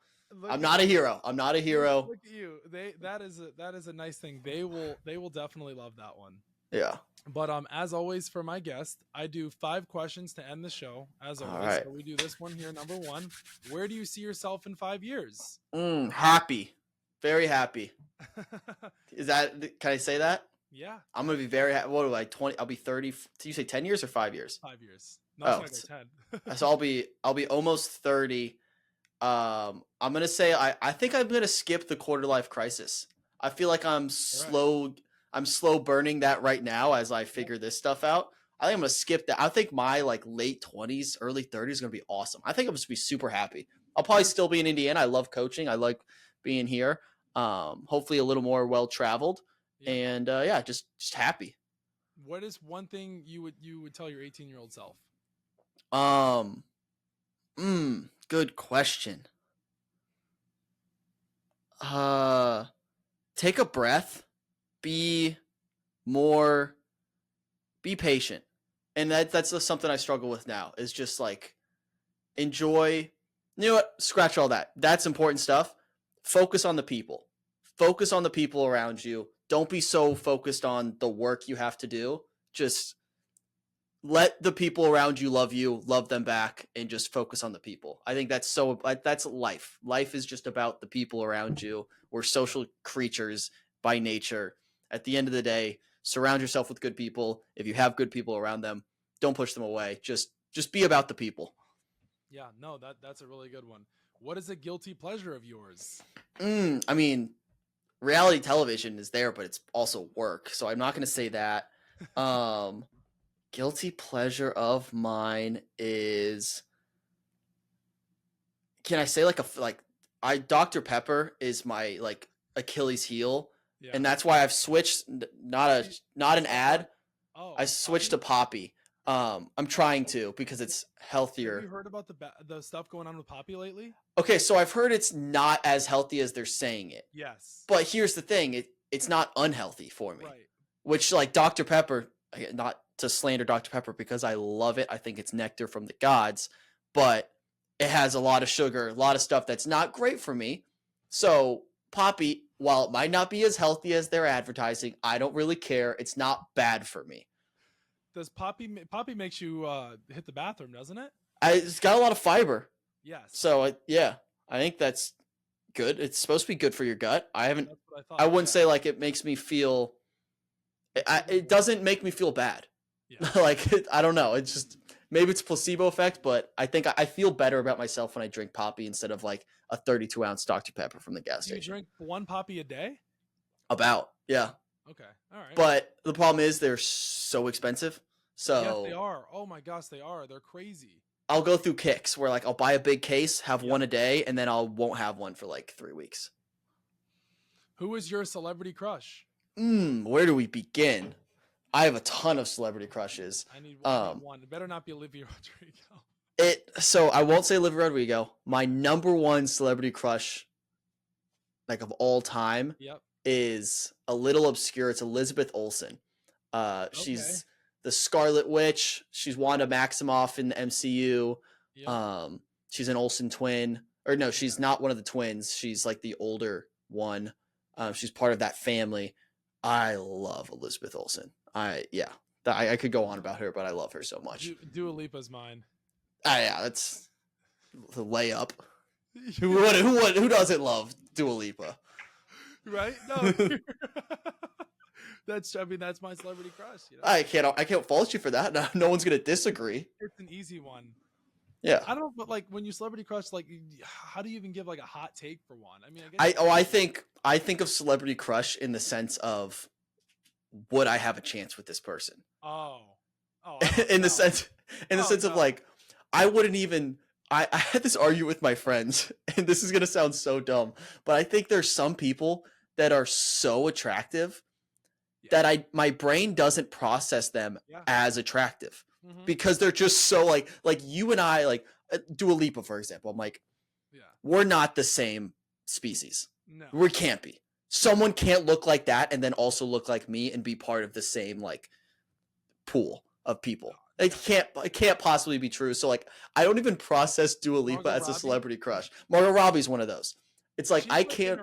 I'm not a hero. I'm not a hero. Look at you. That is a nice thing. They will definitely love that one. Yeah. But as always for my guest, I do 5 questions to end the show. As always, right. So we do this one here. Number 1, where do you see yourself in 5 years? Happy. Very happy. Is that? Can I say that? Yeah. I'm gonna be very happy. What do I? 20? I'll be 30. Did you say 10 years or 5 years? 5 years. No, it's 10. So I'll be almost 30. I'm gonna say I think I'm gonna skip the quarter life crisis. I feel like I'm slow. Right. I'm slow burning that right now as I figure this stuff out. I think I'm gonna skip that. I think my late 20s, early 30s is gonna be awesome. I think I'm just be super happy. I'll probably still be in Indiana. I love coaching. I like being here. Hopefully a little more well traveled, and just happy. What is one thing you would tell your 18-year-old self? Good question. Take a breath. Be patient, and that's something I struggle with now. Is just enjoy. You know what? Scratch all that. That's important stuff. Focus on the people. Focus on the people around you. Don't be so focused on the work you have to do. Just let the people around you, love them back, and just focus on the people. I think that's life. Life is just about the people around you. We're social creatures by nature. At the end of the day, surround yourself with good people. If you have good people around them, don't push them away. Just be about the people. Yeah, no, that's a really good one. What is a guilty pleasure of yours? I mean, reality television is there, but it's also work. So I'm not going to say that. Guilty pleasure of mine is, can I say Dr. Pepper is my Achilles heel. Yeah. And that's why I've switched, not an ad. I switched to Poppy. I'm trying to because it's healthier. Have you heard about the stuff going on with Poppy lately? Okay, so I've heard it's not as healthy as they're saying it. Yes. But here's the thing, it's not unhealthy for me. Right. Which Dr. Pepper, not to slander Dr. Pepper because I love it. I think it's nectar from the gods, but it has a lot of sugar, a lot of stuff that's not great for me. So Poppy, while it might not be as healthy as they're advertising, I don't really care. It's not bad for me. Does Poppy makes you hit the bathroom, doesn't it? It's got a lot of fiber. Yes. So I think that's good. It's supposed to be good for your gut. I wouldn't say it makes me feel. It doesn't make me feel bad. Yeah. I don't know. It's just maybe it's a placebo effect, but I think I feel better about myself when I drink Poppy instead of like a 32-ounce Dr. Pepper from the gas Do you station. drink one Poppy a day? Yeah. Okay, all right. But the problem is they're so expensive. So yes, they are. Oh my gosh, they are. They're crazy. I'll go through kicks where like I'll buy a big case, have Yep. one a day, and then won't have one for like 3 weeks. Who is your celebrity crush? Where do we begin? I have a ton of celebrity crushes. I need one. It better not be Olivia Rodrigo. So I won't say Olivia Rodrigo. My number one celebrity crush, like of all time, is a little obscure. It's Elizabeth Olsen. She's the Scarlet Witch. She's Wanda Maximoff in the MCU. Yep. She's an Olsen twin. Or no, she's not one of the twins. She's like the older one. She's part of that family. I love Elizabeth Olsen. I could go on about her, but I love her so much. Dua Lipa's mine. Yeah, that's the layup. Who doesn't love Dua Lipa? Right? No. That's my celebrity crush. You know? I can't fault you for that. No one's gonna disagree. It's an easy one. Yeah. I don't know, but like when you celebrity crush, like how do you even give like a hot take for one? I mean, I think of celebrity crush in the sense of would I have a chance with this person? in the sense of like I wouldn't even. I had this argument with my friends, and this is gonna sound so dumb, but I think there's some people that are so attractive that my brain doesn't process them as attractive because they're just so like you and I, like Dua Lipa, for example. I'm like, we're not the same species. No, we can't be. Someone can't look like that and then also look like me and be part of the same like pool of people. It can't possibly be true. So like I don't even process Dua Lipa as a celebrity crush. Margot Robbie's one of those. It's like I can't.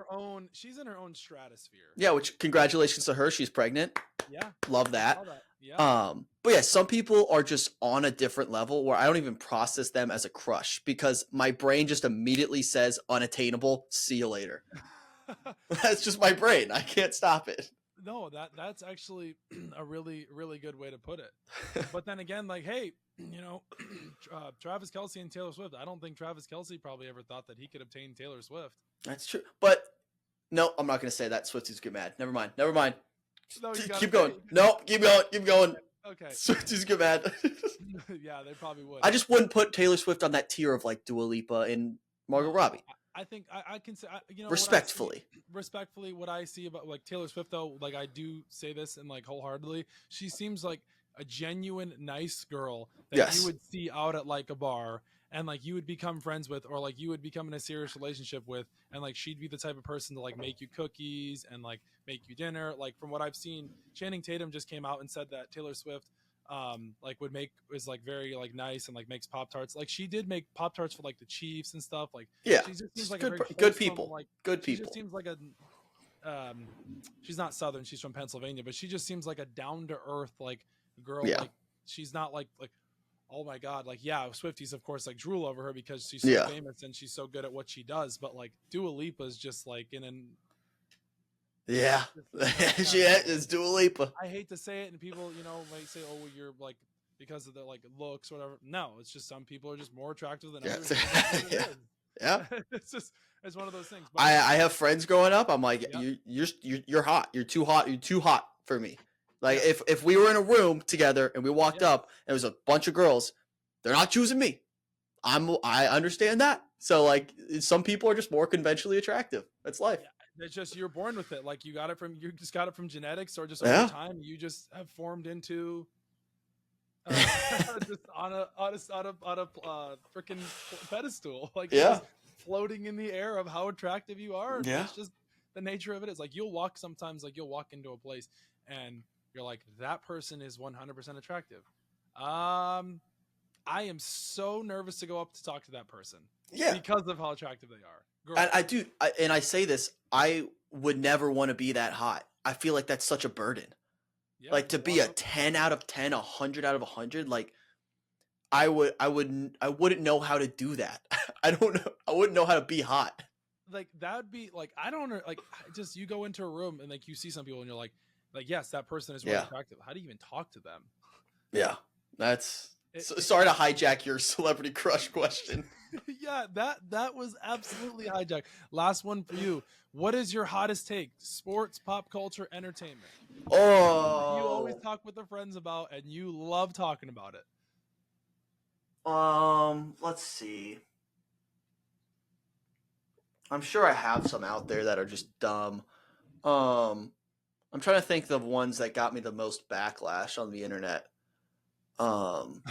She's in her own stratosphere. Yeah, which congratulations to her. She's pregnant. Yeah, love that. Yeah. But yeah, some people are just on a different level where I don't even process them as a crush because my brain just immediately says unattainable. See you later. That's just my brain. I can't stop it. No, that's actually a really, really good way to put it. But then again, like, hey, you know, Travis Kelce and Taylor Swift. I don't think Travis Kelce probably ever thought that he could obtain Taylor Swift. That's true. But no, I'm not going to say that. Swifties get mad. Never mind. No, keep going. No, keep going. Okay. Swifties get mad. Yeah, they probably would. I just wouldn't put Taylor Swift on that tier of like Dua Lipa and Margot Robbie. I think I can say, you know, respectfully, what I see about like Taylor Swift though, like I do say this and like wholeheartedly, she seems like a genuine nice girl that you would see out at like a bar and like you would become friends with, or like you would become in a serious relationship with, and like she'd be the type of person to like make you cookies and like make you dinner. Like from what I've seen, Channing Tatum just came out and said that Taylor Swift like is like very like nice and like makes Pop-Tarts. Like she did make Pop-Tarts for like the Chiefs and stuff. Like she just seems like good people. Like good she people. just seems like a she's not Southern, she's from Pennsylvania, but she just seems like a down to earth like girl. Like she's not like oh my god, like Swifties of course like drool over her because she's so famous and she's so good at what she does, but like Dua Lipa is just like in an she is Dua Lipa. I hate to say it, and people, you know, might say, "Oh, well, you're like because of the like looks, or whatever." No, it's just some people are just more attractive than others. Yeah. It's one of those things. But I have friends growing up. I'm like, you're hot. You're too hot. You're too hot for me. Like if we were in a room together and we walked up and there was a bunch of girls, they're not choosing me. I understand that. So like some people are just more conventionally attractive. That's life. Yeah. It's just you're born with it. Like you just got it from genetics, or just over time you just have formed into just on a freaking pedestal, like just floating in the air of how attractive you are. Yeah, it's just the nature of it. Is like you'll walk into a place and you're like, that person is 100% attractive. I am so nervous to go up to talk to that person. Yeah, because of how attractive they are. And I do, and I say this, I would never want to be that hot. I feel like that's such a burden. Yeah, like to be a 10 out of 10, 100 out of 100, like I wouldn't know how to do that. I wouldn't know how to be hot. Like that would be like, I don't know, like just you go into a room and like you see some people and you're like yes, that person is really attractive. How do you even talk to them? Yeah, that's Sorry to hijack your celebrity crush question. Yeah, that was absolutely hijacked. Last one for you. What is your hottest take? Sports, pop culture, entertainment. You always Oh, talk with the friends about, and you love talking about it. let's see. I'm sure I have some out there that are just dumb. Um, I'm trying to think of ones that got me the most backlash on the internet. Um,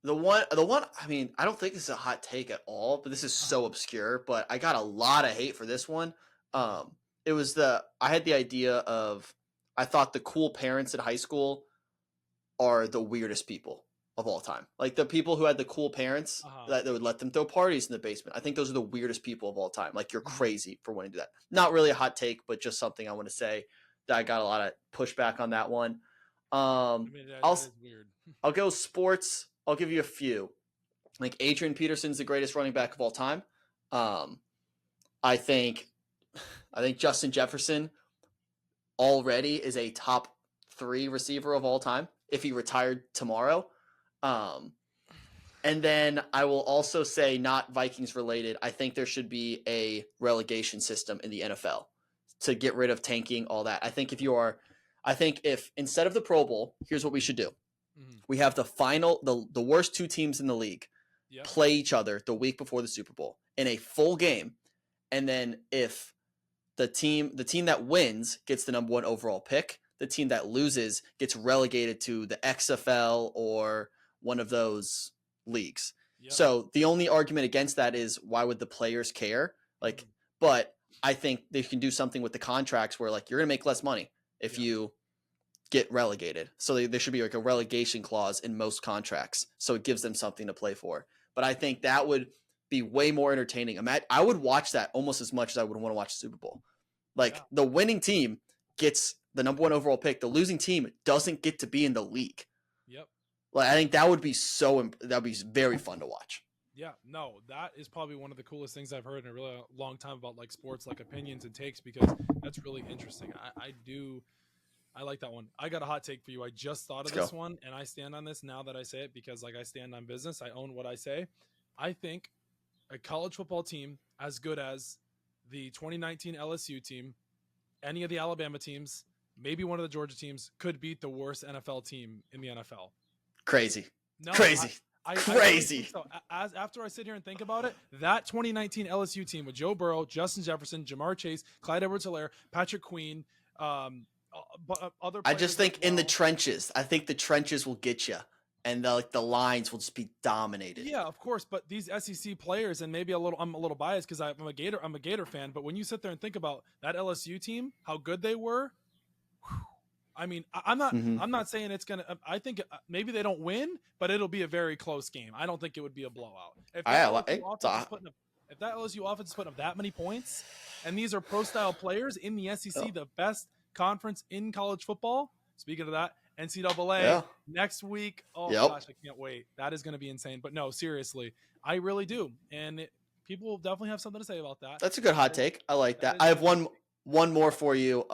the one, I mean, I don't think this is a hot take at all, but this is so obscure. But I got a lot of hate for this one. Um, it was I had the idea of, I thought the cool parents in high school are the weirdest people of all time. Like the people who had the cool parents that they would let them throw parties in the basement. I think those are the weirdest people of all time. Like you're crazy for wanting to do that. Not really a hot take, but just something I want to say that I got a lot of pushback on that one. I mean, that is weird. I'll go sports. I'll give you a few. Like Adrian Peterson's the greatest running back of all time. I think Justin Jefferson already is a top 3 receiver of all time if he retired tomorrow. And then I will also say, not Vikings related, I think there should be a relegation system in the NFL to get rid of tanking, all that. I think if instead of the Pro Bowl, here's what we should do. We have the worst 2 teams in the league play each other the week before the Super Bowl in a full game. And then if the team that wins gets the number 1 overall pick, the team that loses gets relegated to the XFL or one of those leagues. Yep. So the only argument against that is, why would the players care? Like, but I think they can do something with the contracts where, like, you're going to make less money if you get relegated. So there should be like a relegation clause in most contracts, so it gives them something to play for. But I think that would be way more entertaining. I would watch that almost as much as I would want to watch the Super Bowl. Like the winning team gets the number 1 overall pick. The losing team doesn't get to be in the league. Yep. Like I think that would be very fun to watch. Yeah, no, that is probably one of the coolest things I've heard in a really long time about like sports, like opinions and takes, because that's really interesting. I like that one. I got a hot take for you. I just thought of this one, and I stand on this now that I say it, because like I stand on business. I own what I say. I think a college football team as good as the 2019 LSU team, any of the Alabama teams, maybe one of the Georgia teams, could beat the worst NFL team in the NFL. Crazy. No, crazy. Crazy. So after I sit here and think about it, that 2019 LSU team with Joe Burrow, Justin Jefferson, Jamar Chase, Clyde Edwards-Helaire, Patrick Queen, other. I just think in the trenches. I think the trenches will get you, and the lines will just be dominated. Yeah, of course. But these SEC players, and maybe I'm a little biased because I'm a Gator fan. But when you sit there and think about that LSU team, how good they were. I mean, I'm not saying it's gonna. I think maybe they don't win, but it'll be a very close game. I don't think it would be a blowout. If that LSU offense is putting up that many points, and these are pro-style players in the SEC, the best conference in college football. Speaking of that, NCAA next week. Oh gosh, I can't wait. That is going to be insane. But no, seriously, I really do, and people will definitely have something to say about that. That's a good hot take. I like that. I have one more for you.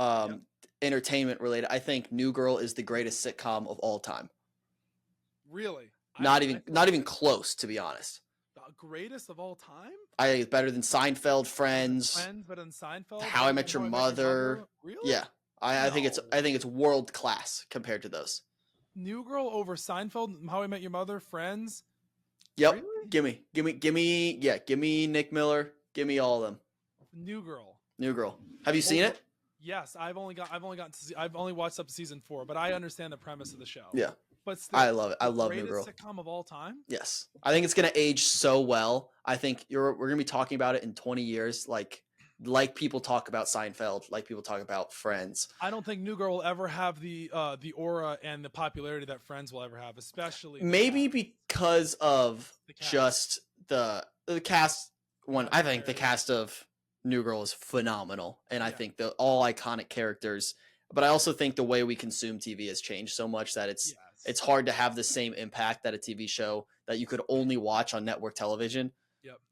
Entertainment related. I think New Girl is the greatest sitcom of all time. Really? Not even close, to be honest. The greatest of all time? I think it's better than Seinfeld, Friends, better than Seinfeld, How I Met Your Mother. Really? Yeah. I think it's world class compared to those. New Girl over Seinfeld, How I Met Your Mother, Friends. Yep. Really? Give me Nick Miller. Give me all of them. New Girl. Have you seen it? Yes, I've only watched up to season 4, but I understand the premise of the show. Yeah. But still, I love it. I love New Girl. Sitcom of all time? Yes. I think it's going to age so well. I think we're going to be talking about it in 20 years like people talk about Seinfeld, like people talk about Friends. I don't think New Girl will ever have the aura and the popularity that Friends will ever have, especially maybe because of just the cast one. I think the cast of New Girl is phenomenal, and I think all iconic characters. But I also think the way we consume TV has changed so much that it's hard to have the same impact that a TV show that you could only watch on network television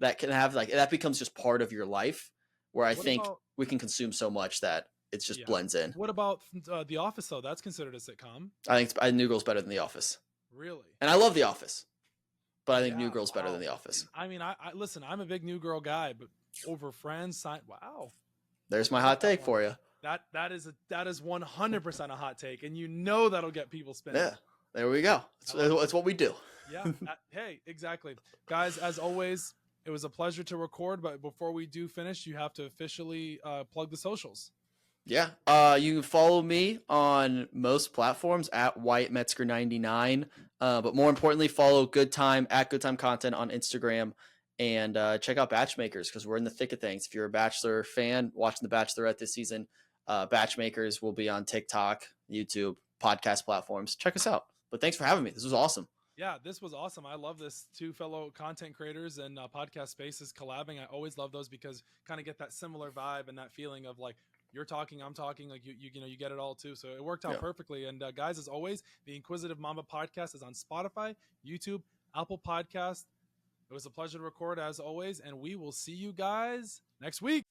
that can have, like, that becomes just part of your life. Where I think we can consume so much that it just blends in. What about The Office, though? That's considered a sitcom. I think New Girl's better than The Office. Really? And I love The Office, but I think New Yeah, Girl's better wow. than The Office. I mean, I listen, I'm a big New Girl guy, but over Friends, wow. There's my I like hot that take one. for you. That is 100% a hot take, and you know that'll get people spinning. Yeah, there we go. It's what we do. Yeah. Hey, exactly. Guys, as always, it was a pleasure to record, but before we do finish, you have to officially plug the socials. Yeah. You can follow me on most platforms at Wyatt Metzger 99. But more importantly, follow Good Time at Good Time Content on Instagram, and check out Batchmakers because we're in the thick of things. If you're a Bachelor fan watching the Bachelorette this season, Batchmakers will be on TikTok, YouTube, podcast platforms. Check us out. But thanks for having me. This was awesome. Yeah, this was awesome. I love this. Two fellow content creators and podcast spaces collabing. I always love those because kind of get that similar vibe and that feeling of like you're talking, I'm talking, like you get it all too. So it worked out perfectly. And guys, as always, the Inquisitive Mamba podcast is on Spotify, YouTube, Apple Podcast. It was a pleasure to record as always, and we will see you guys next week.